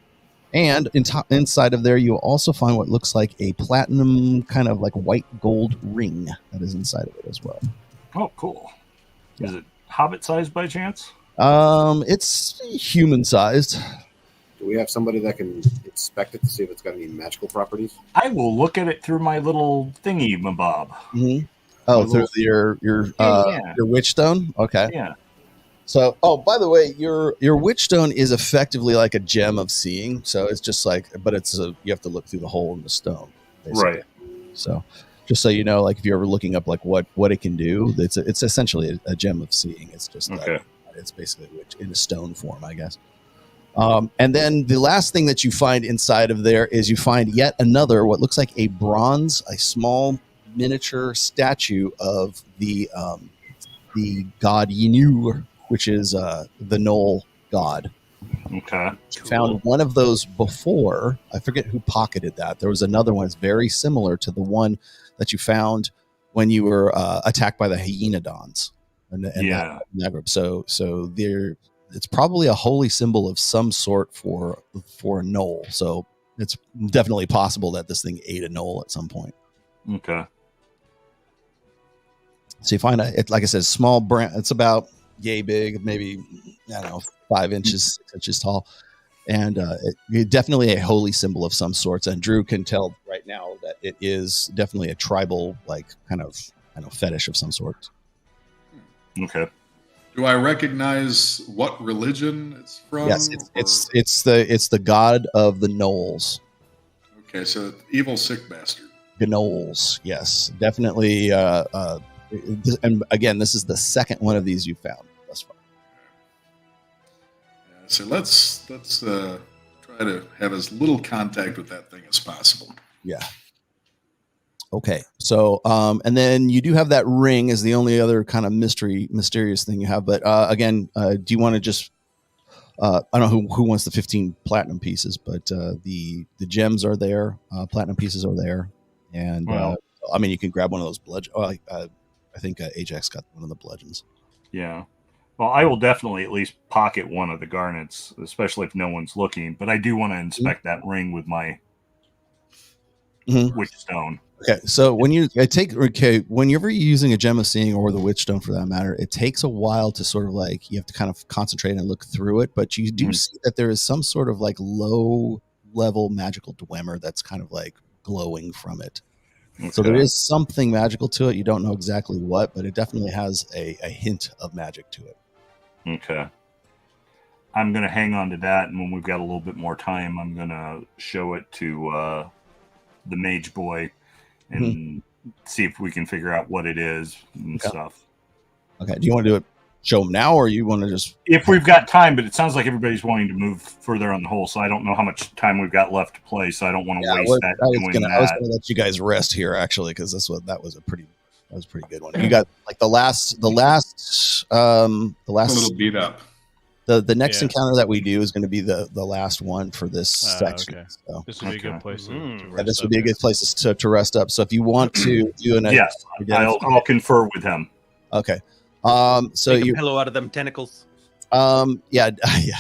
And inside of there, you'll also find what looks like a platinum kind of like white gold ring that is inside of it as well. Oh, cool. Is it hobbit sized by chance? It's human sized. Do we have somebody that can inspect it to see if it's got any magical properties? I will look at it through my little thingy mabob. Mm-hmm. Oh, through your witch stone? Okay. Yeah. So, by the way, your witch stone is effectively like a gem of seeing. So it's just but you have to look through the hole in the stone, basically. Right. So, just so you know, if you're ever looking up what it can do, it's essentially a gem of seeing. It's just it's basically a witch in a stone form, I guess. And then the last thing that you find inside of there is you find yet another what looks like a small miniature statue of the god Yinu, which is the Knoll god. Okay. Found one of those before. I forget who pocketed that. There was another one that's very similar to the one that you found when you were attacked by the hyenodons. and Yeah. that group. So there, it's probably a holy symbol of some sort for a gnoll. So it's definitely possible that this thing ate a gnoll at some point. Okay. So you find it, like I said, small branch. It's about yay big, maybe, I don't know, 5 inches, 6 inches tall, and it definitely a holy symbol of some sorts. And Drew can tell right now that it is definitely a tribal, like kind of, I don't know, fetish of some sort. Okay. Do I recognize what religion it's from? Yes, it's the god of the gnolls. Okay, so evil sick bastard. Gnolls, yes, definitely. And again, this is the second one of these you found thus far. Yeah, so let's try to have as little contact with that thing as possible. Yeah. Okay. So, and then you do have that ring as the only other kind of mysterious thing you have. But again, do you want to just? I don't know who wants the 15 platinum pieces, but the gems are there. Platinum pieces are there, and I mean, you can grab one of those bludgeons. Oh, I think Ajax got one of the bludgeons. Yeah. Well, I will definitely at least pocket one of the garnets, especially if no one's looking. But I do want to inspect that ring with my witch stone. Okay, so whenever you're using a gem of seeing or the witch stone for that matter, it takes a while to sort of like, you have to kind of concentrate and look through it, but you do see that there is some sort of like low level magical dwemer that's kind of like glowing from it. Okay. So there is something magical to it. You don't know exactly what, but it definitely has a hint of magic to it. Okay. I'm going to hang on to that, and when we've got a little bit more time, I'm going to show it to the mage boy and see if we can figure out what it is and stuff. Okay. Do you want to do it, show them now, or you want to just... If we've got time, but it sounds like everybody's wanting to move further on the hole, so I don't know how much time we've got left to play, so I don't want to waste that doing that. I was going to let you guys rest here, actually, because that was a pretty good one. You got like the last a little beat up. The next encounter that we do is going to be the last one for this section. Okay. So this would be a good place to rest this would be a good place to rest up. So if you want to do an yes, I'll confer with him. Okay. So Take a pillow out of them tentacles. Yeah,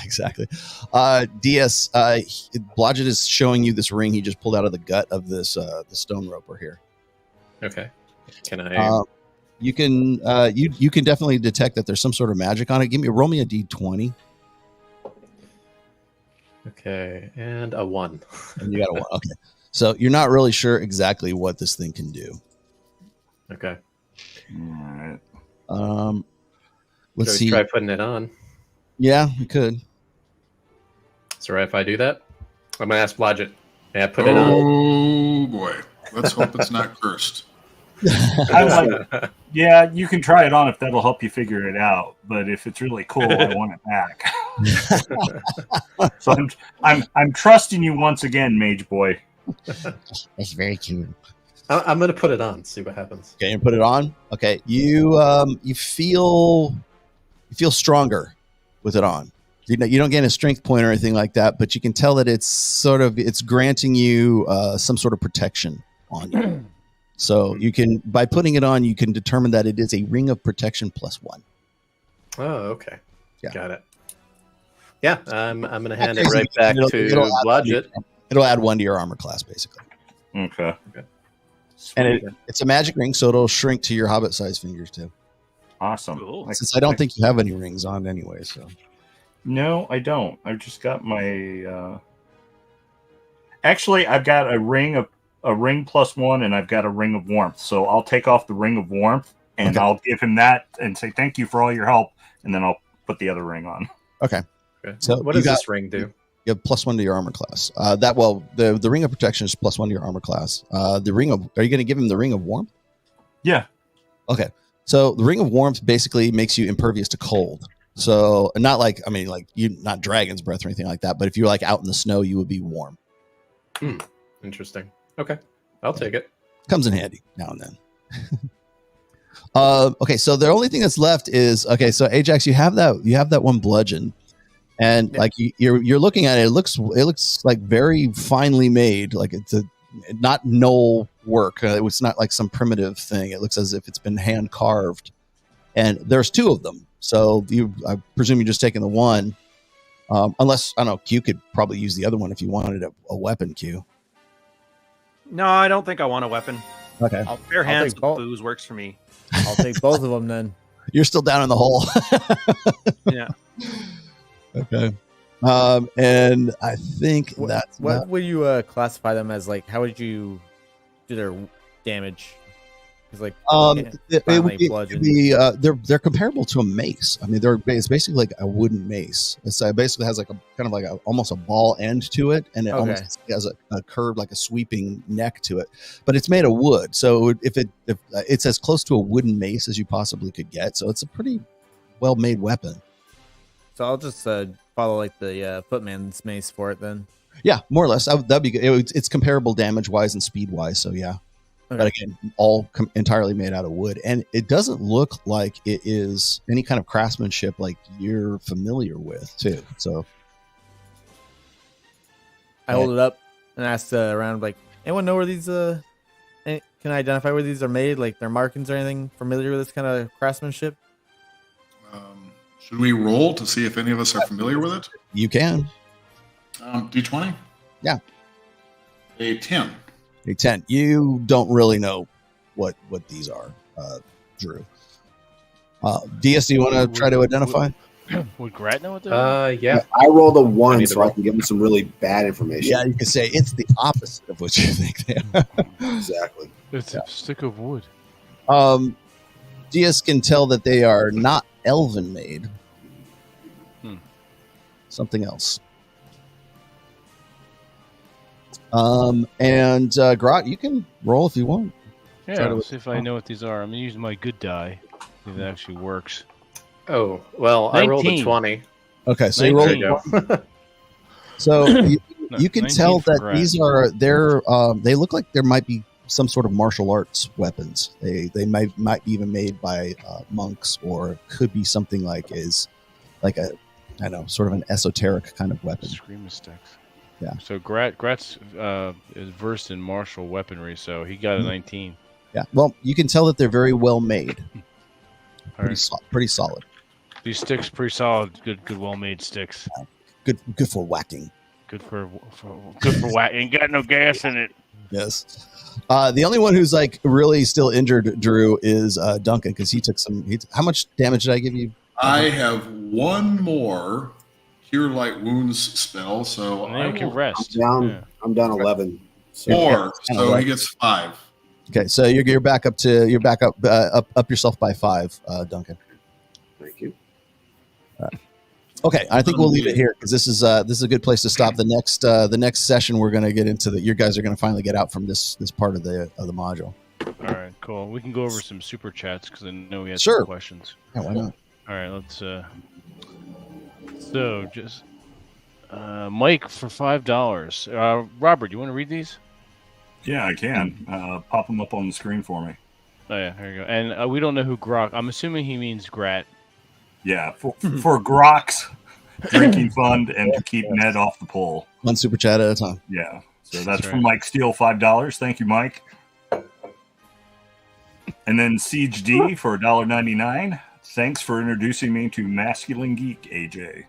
exactly. DS, Blodgett is showing you this ring he just pulled out of the gut of this the stone roper here. Okay. Can I? You can you can definitely detect that there's some sort of magic on it. Roll me a D20. Okay, and a 1. And you got a 1. Okay, so you're not really sure exactly what this thing can do. Okay. All right. Let's see. Try putting it on. Yeah, you could. Is it right if I do that? I'm gonna ask Blodgett. May I put it on? Oh boy, let's hope it's not cursed. Yeah, you can try it on if that'll help you figure it out. But if it's really cool, I want it back. So I'm trusting you once again, Mage Boy. That's very cute. I'm gonna put it on. See what happens. Okay, you put it on. Okay, you feel stronger with it on. You don't get a strength point or anything like that, but you can tell that it's granting you some sort of protection on you. So you can, by putting it on, you can determine that it is a ring of protection +1. Oh, okay. Yeah. Got it. Yeah, I'm going to hand it right back to Blodgett. It'll add 1 to your armor class, basically. Okay. And it's a magic ring, so it'll shrink to your hobbit-sized fingers, too. Awesome. Cool. Since I don't think you have any rings on anyway, so... No, I don't. I've just got my... Actually, I've got a ring +1, and I've got a ring of warmth. So I'll take off the ring of warmth, and I'll give him that and say thank you for all your help, and then I'll put the other ring on. Okay. So what does this ring do? You have +1 to your armor class. The ring of protection is +1 to your armor class. Are you going to give him the ring of warmth? Yeah. Okay. So the ring of warmth basically makes you impervious to cold. So not not dragon's breath or anything like that, but if you're like out in the snow, you would be warm. Interesting. Okay, I'll take it. Comes in handy now and then. Okay, so the only thing that's left is so Ajax, you have that one bludgeon, and like you're looking at it. It looks like very finely made. Like it's not gnoll work. It's not like some primitive thing. It looks as if it's been hand carved, and there's 2 of them. So I presume you're just taking the one, unless I don't know. Q could probably use the other one if you wanted a weapon. Q. No, I don't think I want a weapon. Okay, Bare hands take with both. booze works for me. I'll take both of them then. you're still down in the hole. Yeah. Okay. And I think What would you classify them as? Like, how would you do their damage? Because like, it would be they're comparable to a mace. I mean, it's basically like a wooden mace. It basically has like a kind of like almost a ball end to it, and it almost has a curved, like a sweeping neck to it. But it's made of wood, so if it's as close to a wooden mace as you possibly could get, so it's a pretty well made weapon. So I'll just follow like the footman's mace for it then. Yeah, more or less. That'd be good. It's comparable damage wise and speed wise. So yeah. Okay. But again, all entirely made out of wood, and it doesn't look like it is any kind of craftsmanship like you're familiar with, too. So I hold it up and ask around, like, anyone know where these? Can I identify where these are made? Like their markings or anything familiar with this kind of craftsmanship? Should we roll to see if any of us are familiar with it? You can. D20. Yeah. A 10. A 10. You don't really know what these are, Drew. DS, do you want to try to identify? Would Grat know what they're Yeah. I rolled a 1, so I can give him some really bad information. Yeah, you can say it's the opposite of what you think they are. Exactly. It's a stick of wood. DS can tell that they are not elven made. Something else. And Grot, you can roll if you want. Yeah, let's see if I know what these are. I'm using my good die. See if it actually works. Oh, well, 19. I rolled a 20. Okay, so you rolled. So you can tell that these are they look like there might be some sort of martial arts weapons. They might be even made by monks, or could be something like a I don't know, sort of an esoteric kind of weapon. Screamer sticks. Yeah. So Gratz is versed in martial weaponry, so he got a 19. Yeah. Well, you can tell that they're very well made. Pretty solid. These sticks pretty solid. Good, well made sticks. Good for whacking. Good for whacking. Ain't got no gas in it. Yes. The only one who's like really still injured, Drew, is Duncan, because he took some. How much damage did I give you? I have one more Cure Light Wounds spell, so I can rest. I'm down 11. So. 4, so he gets 5. Okay, so you're back up up yourself by 5, Duncan. Thank you. Okay, I think we'll leave it here because this is a good place to stop. The next session we're going to get into you guys are going to finally get out from this part of the module. All right, cool. We can go over some super chats because I know we had some questions. Yeah, why not? All right, let's. So just Mike for $5. Robert, you want to read these? Yeah, I can. Pop them up on the screen for me. Oh yeah, here you go. And we don't know who Grok. I'm assuming he means Grat. Yeah, for Grok's drinking fund and to keep Ned off the pole. One super chat at a time. Yeah, so that's from Mike Steele, $5. Thank you, Mike. And then Siege D for $1.99. Thanks for introducing me to Masculine Geek, AJ.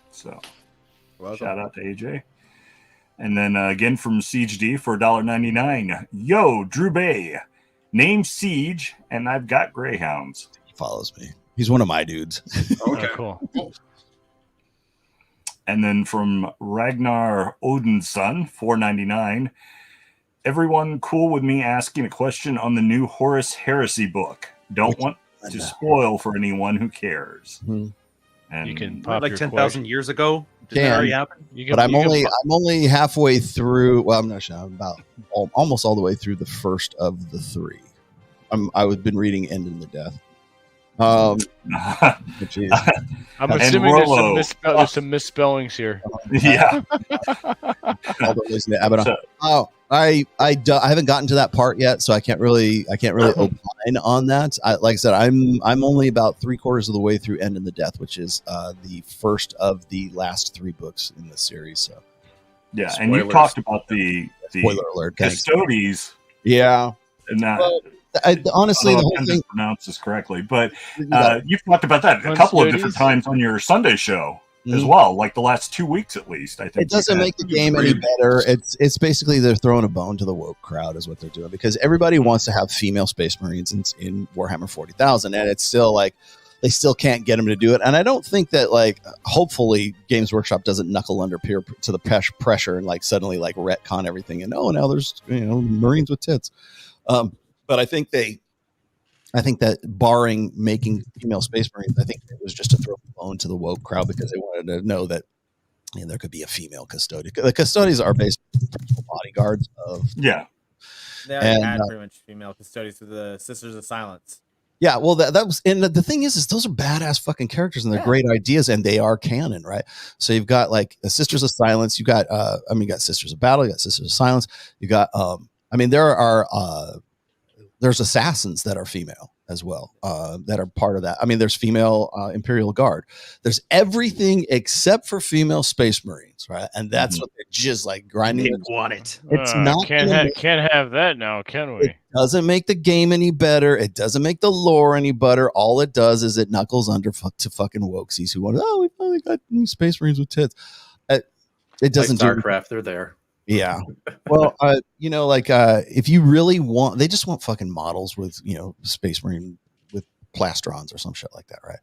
So, shout out to AJ. And then again from Siege D for $1.99. Yo, Drew Bay. Named Siege, and I've got greyhounds. He follows me. He's one of my dudes. Okay, cool. And then from Ragnar Odinson, $4.99. Everyone cool with me asking a question on the new Horus Heresy book? Don't want to spoil for anyone who cares. Mm-hmm. And you can pop like 10,000 years ago. Did that already happen? But I'm only halfway through. Well, I'm not sure. I'm about almost all the way through the first of the 3. I've been reading End in the Death. Which is, I'm assuming there's some misspellings here. Yeah. I haven't gotten to that part yet, so I can't really opine on that. Like I said, I'm only about 3/4 of the way through End in the Death, which is the first of the last 3 books in the series. So yeah, and you talked about the spoiler alert, Custodes. Yeah, And that honestly, the whole I thing. pronounce this correctly, but You got it. you've talked about that a Fun couple of studies. different times on your Sunday show as Mhm. well, like the last 2 weeks at least. I think It doesn't make the game any better. It's basically they're throwing a bone to the woke crowd is what they're doing, because everybody wants to have female Space Marines in Warhammer 40,000, and it's still like they still can't get them to do it. And I don't think that, like, hopefully Games Workshop doesn't knuckle under to the pressure and like suddenly like retcon everything and now there's Marines with tits. But I think that barring making female Space Marines, I think it was just to throw a bone to the woke crowd because they wanted to know that there could be a female custodian. The custodians are basically principal bodyguards of. Yeah. They already had pretty much female custodians with the Sisters of Silence. Yeah, well, that was, and the thing is those are badass fucking characters and they're great ideas and they are canon, right? So you've got like Sisters of Silence, you got, you got Sisters of Battle, you got Sisters of Silence, you got, there's assassins that are female as well, that are part of that. I mean, there's female Imperial Guard. There's everything except for female Space Marines, right? And that's what they're just like grinding. They want it. It's not can't have that now, can we? It doesn't make the game any better. It doesn't make the lore any better. All it does is it knuckles under to fucking wokesies who want, we finally got new Space Marines with tits. It doesn't like do StarCraft. They're there. Yeah. Well, if you really want, they just want fucking models with, Space Marine with plastrons or some shit like that, right?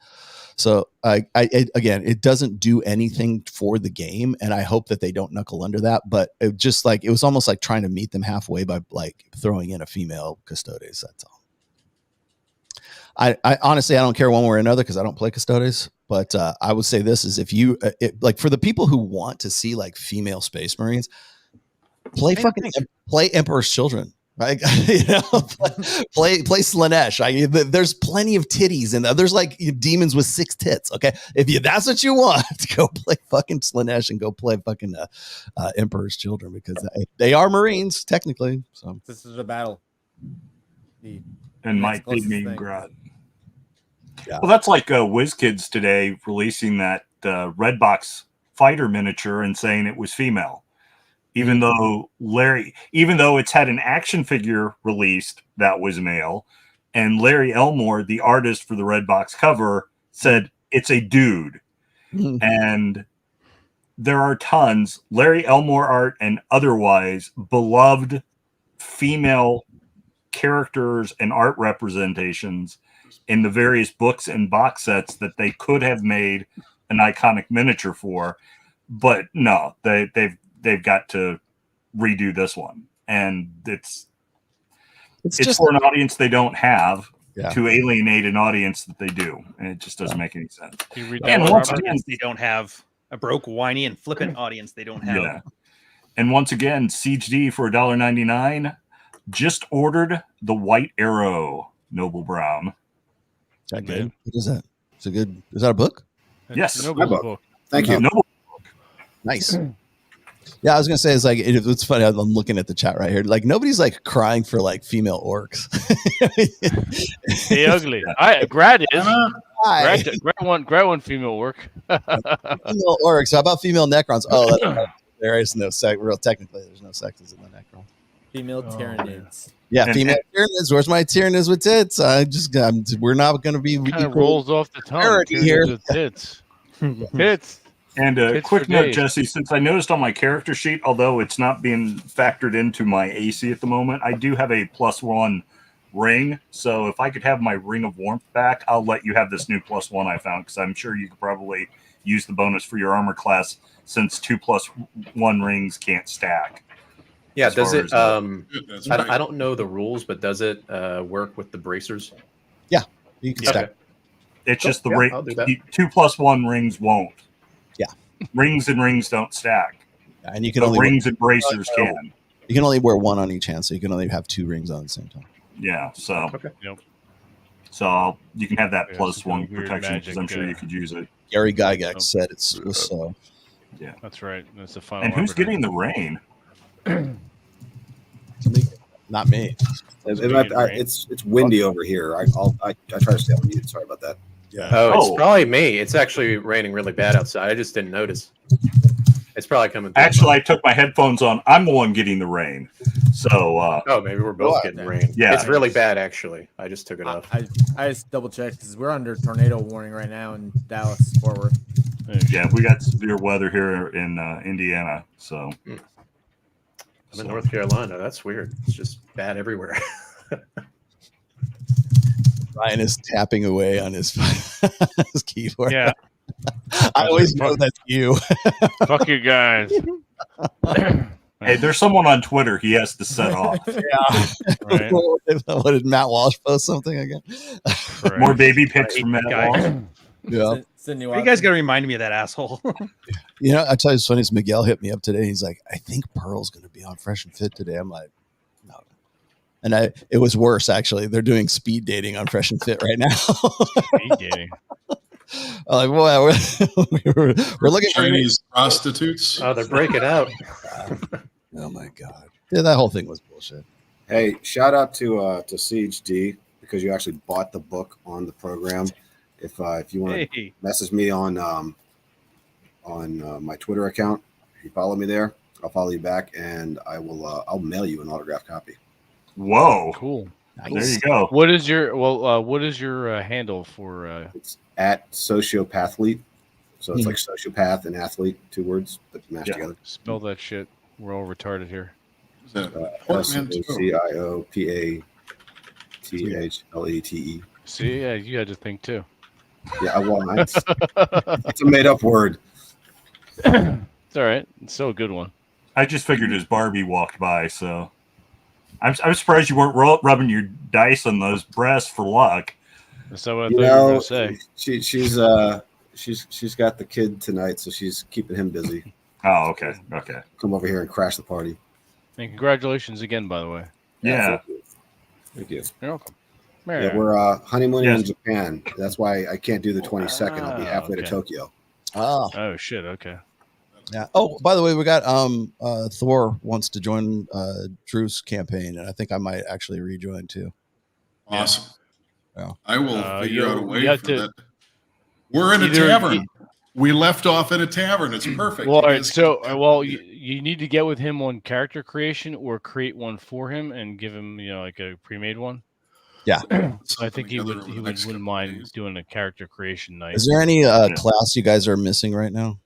So again, it doesn't do anything for the game, and I hope that they don't knuckle under that. But it was almost like trying to meet them halfway by like throwing in a female Custodes. That's all. I honestly, I don't care one way or another because I don't play Custodes. But I would say this is if you like for the people who want to see like female Space Marines. Play Emperor's Children, right? play Slaanesh. There's plenty of titties and there's like demons with 6 tits. Okay, if that's what you want, go play fucking Slaanesh and go play fucking Emperor's Children because they are Marines technically. So this is a battle. And Mike did mean Grot. Yeah. Well, that's like WizKids today releasing that Redbox fighter miniature and saying it was female. Even though it's had an action figure released that was male, and Larry Elmore, the artist for the Redbox cover, said it's a dude. And there are tons, Larry Elmore art and otherwise, beloved female characters and art representations in the various books and box sets that they could have made an iconic miniature for. But no, they've got to redo this one, and it's just for an audience they don't have to alienate an audience that they do, and it just doesn't make any sense. And once again, they don't have a broke, whiny, and flippant audience. They don't have. Yeah. And once again, Siege D for $1.99 just ordered the White Arrow Noble Brown. Is that good? What is that? Is that a book? Yes, Noble book. Thank you. Noble. Nice. Yeah, I was gonna say it's funny. I'm looking at the chat right here. Like nobody's like crying for like female orcs. They ugly. Grad is. Grad one female orc. Female orcs. How about female Necrons? Oh, there is no sex. Real technically, there's no sexes in the Necron. Female Tyranids. Yeah, female Tyranids. Where's my Tyranids with tits? We're not going to be. Kind of rolls off the tongue. Here. With tits. Tits. And a quick note, Jesse, since I noticed on my character sheet, although it's not being factored into my AC at the moment, I do have a +1 ring. So if I could have my Ring of Warmth back, I'll let you have this new +1 I found, because I'm sure you could probably use the bonus for your armor class since 2+1 rings can't stack. Yeah, does it? I don't know the rules, but does it work with the bracers? Yeah, you can stack. It's just the 2+1 rings won't. Yeah, rings and rings don't stack. Yeah, and you can only rings and bracers can. You can only wear one on each hand, so you can only have 2 rings on at the same time. Yeah, so Yep. So you can have that +1 protection because I'm sure you could use it. Gary Gygax said it was so. Yeah, that's right. That's the final. And who's getting the rain? Not me. It's windy over here. I try to stay on mute. Sorry about that. Yeah. Oh, it's probably me. It's actually raining really bad outside. I just didn't notice. It's probably coming through. Actually, I took my headphones on. I'm the one getting the rain. So, oh, maybe we're both getting rain. Yeah. It's really bad, actually. I just took it off. I just double checked because we're under tornado warning right now in Dallas, Fort Worth. yeah, we got severe weather here in Indiana. So, I'm in North Carolina. That's weird. It's just bad everywhere. Ryan is tapping away on his, his keyboard. Yeah. I always know that's you. Fuck you guys. hey, there's someone on Twitter he has to set off. Yeah. Right. What did Matt Walsh post something again? More baby pics from Matt Walsh. Yeah. You guys got to remind me of that asshole. You know, I tell you, it's funny. Miguel hit me up today. He's like, I think Pearl's going to be on Fresh and Fit today. I'm like, no. And it was worse, actually. They're doing speed dating on Fresh and Fit right now. Speed dating. I'm like, well, we're looking for Chinese prostitutes. Oh, they're breaking out. Oh my god! Yeah, that whole thing was bullshit. Hey, shout out to Siege D because you actually bought the book on the program. If you want to message me on my Twitter account, if you follow me there, I'll follow you back, and I'll mail you an autographed copy. Whoa! Cool. Nice. There you go. What is your handle for? It's at Sociopathlete. So it's like sociopath and athlete, 2 words, but mashed together. Spell that shit. We're all retarded here. SOCIOPATHLETE. See, yeah, you had to think too. Yeah, well, it's a made-up word. It's all right. It's still a good one. I just figured as Barbie walked by, so I'm surprised you weren't rubbing your dice on those breasts for luck. That's not what I thought you were going to say. She's got the kid tonight, so she's keeping him busy. Oh, okay. Come over here and crash the party. And congratulations again, by the way. Yeah. Thank you. You're welcome. Yeah, we're honeymooning in Japan. That's why I can't do the 22nd. I'll be halfway to Tokyo. Oh shit. Okay. Yeah. Oh, by the way, we got Thor wants to join Drew's campaign, and I think I might actually rejoin too. Awesome. Yeah. I will figure out a way for that. We're in a tavern. We left off in a tavern. It's perfect. Well, all right. So, you need to get with him on character creation or create one for him and give him, like a pre-made one. Yeah. So I think he wouldn't mind doing a character creation night. Is there any class you guys are missing right now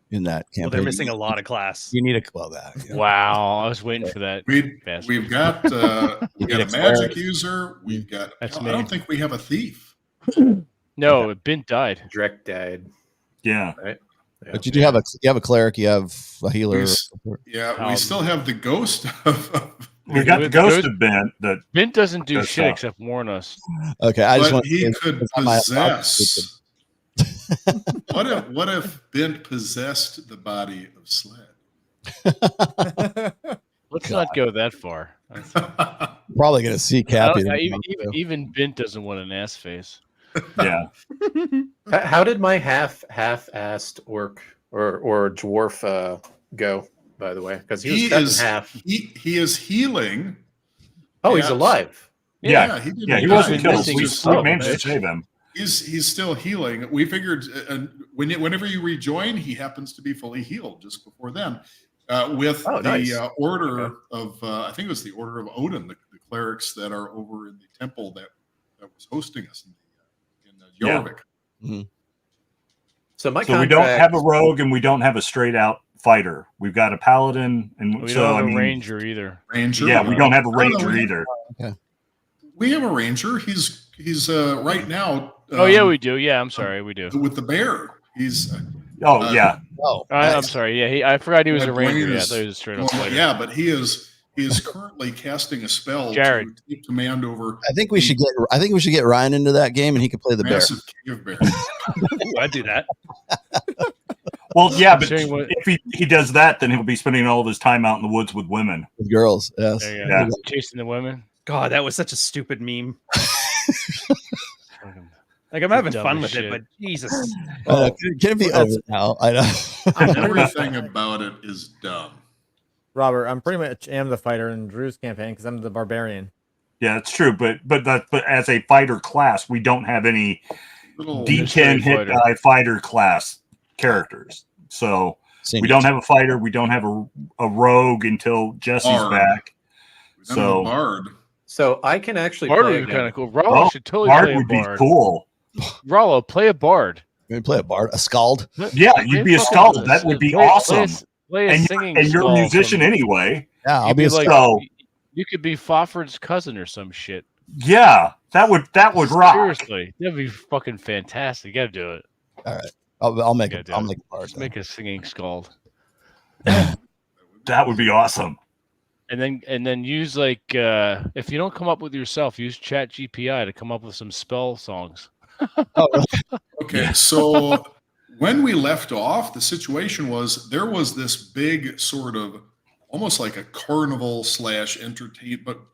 in that campaign? Well, they're missing a lot of class. You need that. Yeah. Wow, I was waiting for that. We've got a magic user. We've got. I don't think we have a thief. No, Bint died. Drek died. Yeah. Right. Yeah. But you do have a cleric. You have a healer. We still have the ghost of. We got the ghost of Bint. Bint doesn't do shit except warn us. Okay, I just want. He could possess. What if Bint possessed the body of Sled? Let's not go that far. Probably gonna see Cappy. Even Bint doesn't want an ass face. Yeah. How did my half-assed orc or dwarf go? By the way, because he was half. He is healing. Oh, he's alive. Yeah, he wasn't killed. We managed to save him. He's still healing. We figured whenever you rejoin, he happens to be fully healed just before then. With the order of I think it was the Order of Odin, the clerics that are over in the temple that was hosting us in Jorvik. Yeah. Mm-hmm. So we don't have a rogue and we don't have a straight out fighter. We've got a paladin and we don't have a ranger either. Ranger? We don't have a ranger either. Okay. We have a ranger. He's right now. We do. Yeah, I'm sorry, we do. With the bear. He's. I'm sorry. Yeah, I forgot he was a ranger. I thought he was a straight up fighter. Yeah, but he is currently casting a spell to take command over. I think we should get Ryan into that game, and he can play the massive cave bear. I'd do that. Well, yeah, but if he does that, then he'll be spending all of his time out in the woods with women, with girls. Yes, yeah, chasing the women. God, that was such a stupid meme. Like I'm having fun with it, but Jesus, can it be over now? I know. Everything about it is dumb. Robert, I'm pretty much am the fighter in Drew's campaign because I'm the barbarian. Yeah, that's true. But as a fighter class, we don't have any D10 hit die fighter class characters. So We don't have a fighter. We don't have a rogue until Jesse's Bard. back. We don't have a bard. So I can actually Bard play would be kind again. of cool. Rollo should totally Bard play a would be bard. cool. Rollo, play a bard. You play a bard, a scald. Yeah, you'd be a scald. That would be awesome. Play a And singing you're a skull musician from- anyway. Yeah, I'll You'd be a like, scald. you could be Fafard's cousin or some shit. Yeah, that would rock. Seriously, that'd be fucking fantastic. You gotta do it. All right, I'll make Yeah, it. do I'll it. make a bard. Just make a singing scald, That would be awesome. and then use like if you don't come up with yourself, use Chat GPI to come up with some spell songs. Oh, really? Okay, so when we left off, the situation was there was this big sort of almost like a carnival /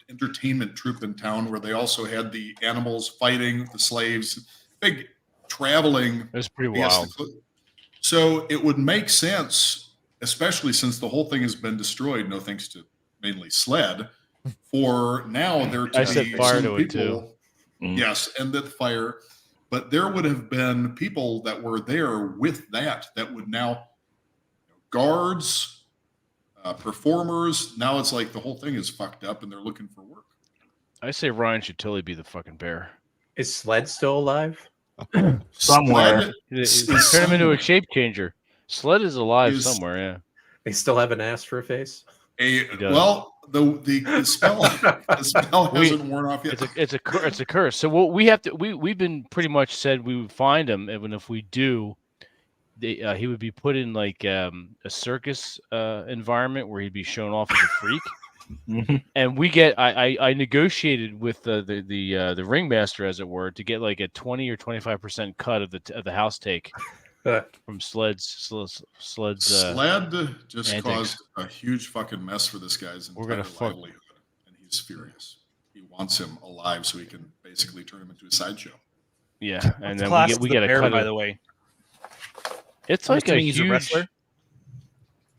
entertainment troupe in town where they also had the animals fighting the slaves, big traveling. It was pretty Yes, wild. so it would make sense, especially since the whole thing has been destroyed, no thanks to mainly Sled, for now there to I be said fire some to it, people. Mhm. Yes, and the fire. But there would have been people that were there with that would now guards, performers. Now it's like the whole thing is fucked up and they're looking for work. I say Ryan should totally be the fucking bear. Is Sled still alive? Somewhere. Sled Turn him into a somewhere. shape changer. Sled is alive Is- somewhere. Yeah. They still have an ass for a face? A, does. well, the spell hasn't worn off yet. It's a curse. So what we have to we've been pretty much said we would find him, and if we do, he would be put in like a circus environment where he'd be shown off as a freak. Mhm. And we get I negotiated with the ringmaster, as it were, to get like a 20 or 25% cut of the house take from Sled's Sled just antics. caused a huge fucking mess for this guy's We're entire gonna fuck- livelihood, and he's furious. He wants him alive so he can basically turn him into a sideshow. Yeah, and What's then class we is get the a bear, cut. by Of, the way. it's I'm like a assuming he's huge. a wrestler?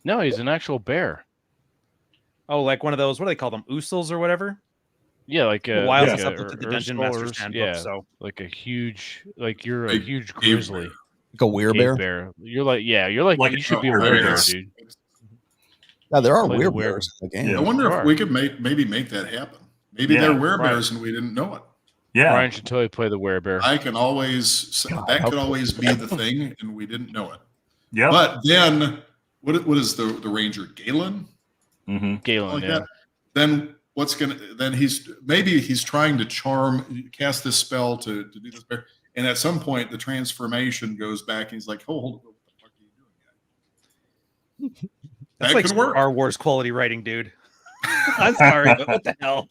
No, he's an actual bear. Oh, like one of those, what do they call them? Oosels or whatever? Yeah, like A a while like since a- I've looked at the or Dungeon Ursula Master's or- handbook, yeah, so like a huge, like you're a Big huge cave grizzly. bear. Like a werebear. Bear. You're like, yeah, you're like, Like you a should be a bear. werebear, dude. Yeah, there are Play the werebears in the game. I wonder Sure. if we could maybe make that happen. Maybe Yeah, they're werebears and we didn't know it. Yeah. Ryan should totally play the werebear. I can always that could always be the thing, and we didn't know it. Yep. But then, what is the ranger Galen? Mm-hmm. Galen, Like yeah. that. Then what's gonna? Then he's trying to cast this spell to do this bear, and at some point the transformation goes back, and he's like, "Oh, hold on, what the fuck are you doing, guy?" that's That like could work. Star Wars quality writing, dude. I'm sorry, but what the hell?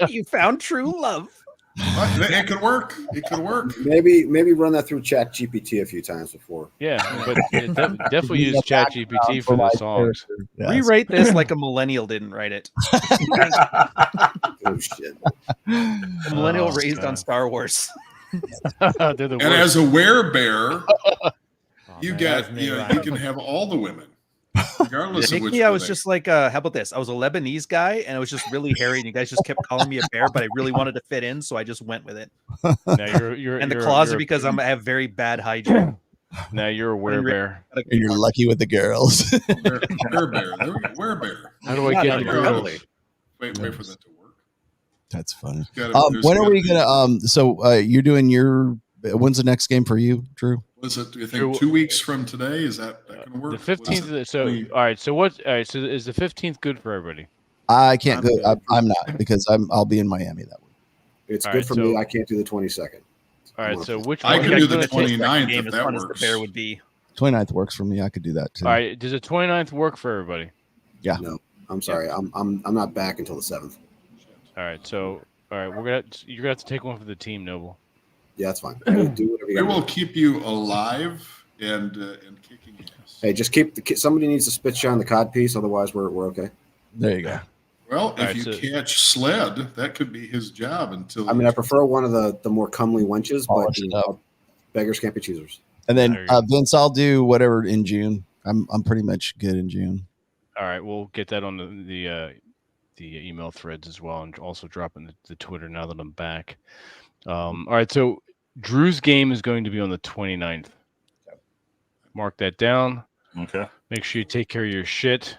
You found true love. It could work. It could work. Maybe run that through Chat GPT a few times before. Yeah, but definitely use ChatGPT for the songs. Yes. Rewrite this like a millennial didn't write it. Oh shit! A millennial Oh, raised on God. Star Wars. They're the And worst. as a werebear, Oh, you man, that got was me, you Ryan. can have all the women, regardless of Make which. me, I was way. just like, how about this? I was a Lebanese guy, and it was just really hairy, and you guys just kept calling me a bear, but I really wanted to fit in, so I just went with it. Now you're And the you're- claws are you're- because I have very bad hygiene. now you're a werebear. And you're lucky with the girls. Werebear. There we go. Werebear. How do I Not get the very girls? ugly. Wait for that to work. That's funny. There's When are gotta we be- gonna? So you're doing your. When's the next game for you, Drew? Was it? Do you Drew- think 2 weeks from today? Is that going to work? The What is 15th. it? So all right. So what? All right. So is the 15th good for everybody? I can't I'm go. good. I'm not because I'll be in Miami that week. It's All good right, for so- me. I can't do the 22nd. All right. So which I one? can You do guys the gonna take that 29th game if as that fun as the works. bear would be. 29th works for me. I could do that too. All right. Does the 29th work for everybody? No, I'm sorry. I'm not back until the 7th. All right. So all right. You're gonna have to take one for the team, Noble. Yeah, that's fine. Do whatever you We gotta will do. keep you alive and kicking ass. Hey, just keep somebody needs to spit shine the cod piece. Otherwise, we're okay. There you go. Well, if right, you so- catch Sled, that could be his job until. I mean, I prefer one of the more comely wenches, but Polish it up. beggars can't be choosers. And There then you go. Vince, I'll do whatever in June. I'm pretty much good in June. All right. We'll get that on the email threads as well, and also drop in the Twitter now that I'm back. All right. So Drew's game is going to be on the 29th. Mark that down. Okay. Make sure you take care of your shit.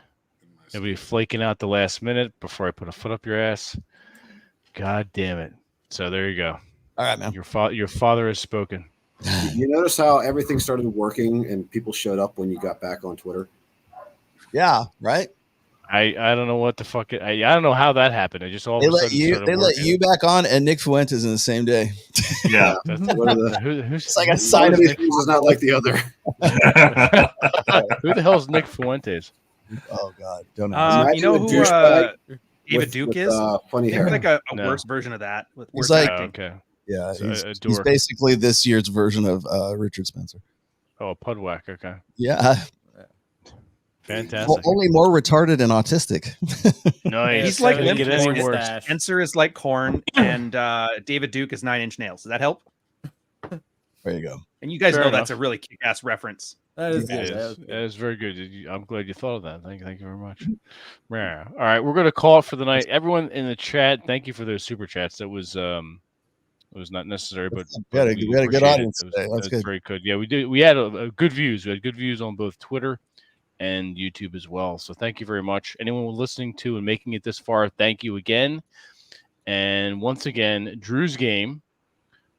You'll be flaking out the last minute before I put a foot up your ass. God damn it. So there you go. All right, man. Your father has spoken. You notice how everything started working and people showed up when you got back on Twitter? Yeah, right. I don't know what the fuck. I don't know how that happened. I just all They of a let sudden you. started They let working. you back on, and Nick Fuentes in the same day. Yeah. Who's like a One sign of of these it. things is not like the other. Who the hell is Nick Fuentes? Oh God, don't know. You know who douchebag David Duke is? funny Think hair. like a No. worse version of that. With He's worse like- Oh, acting. okay. Yeah, So, he's dork. basically this year's version of Richard Spencer. Oh, Pudwack. Okay. Yeah, Fantastic. well, only more retarded and autistic. Nice. He's like Couldn't Limp get any Bizkit. worse. Spencer is like Korn, and David Duke is Nine Inch Nails. Does that help? There you go. And you guys Fair know enough. that's a really kick-ass reference. That is It good. is. It is very good. I'm glad you thought of that. Thank you very much. Yeah. All right, we're going to call it for the night. Everyone in the chat, thank you for those super chats. That was it was not necessary, but We had a good appreciate it. audience It was, today. That's that was good. very good. Yeah, we did. We had a good views. We had good views on both Twitter and YouTube as well. So thank you very much. Anyone listening to and making it this far, thank you again. And once again, Drew's game,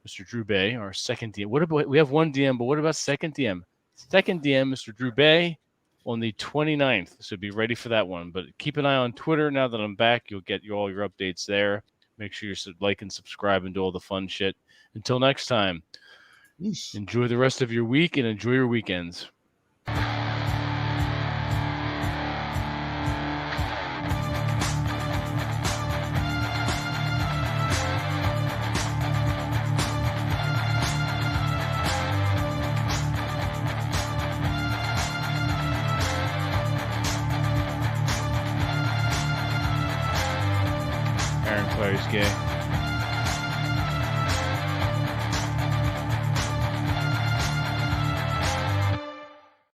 Mr. Drew Bay, our second DM. What about we have one DM, but what about second DM? Second DM, Mr. Drew Bay, on the 29th. So be ready for that one. But keep an eye on Twitter. Now that I'm back, you'll get all your updates there. Make sure you like and subscribe and do all the fun shit. Until next time, enjoy the rest of your week and enjoy your weekends. Aaron Clary's gay.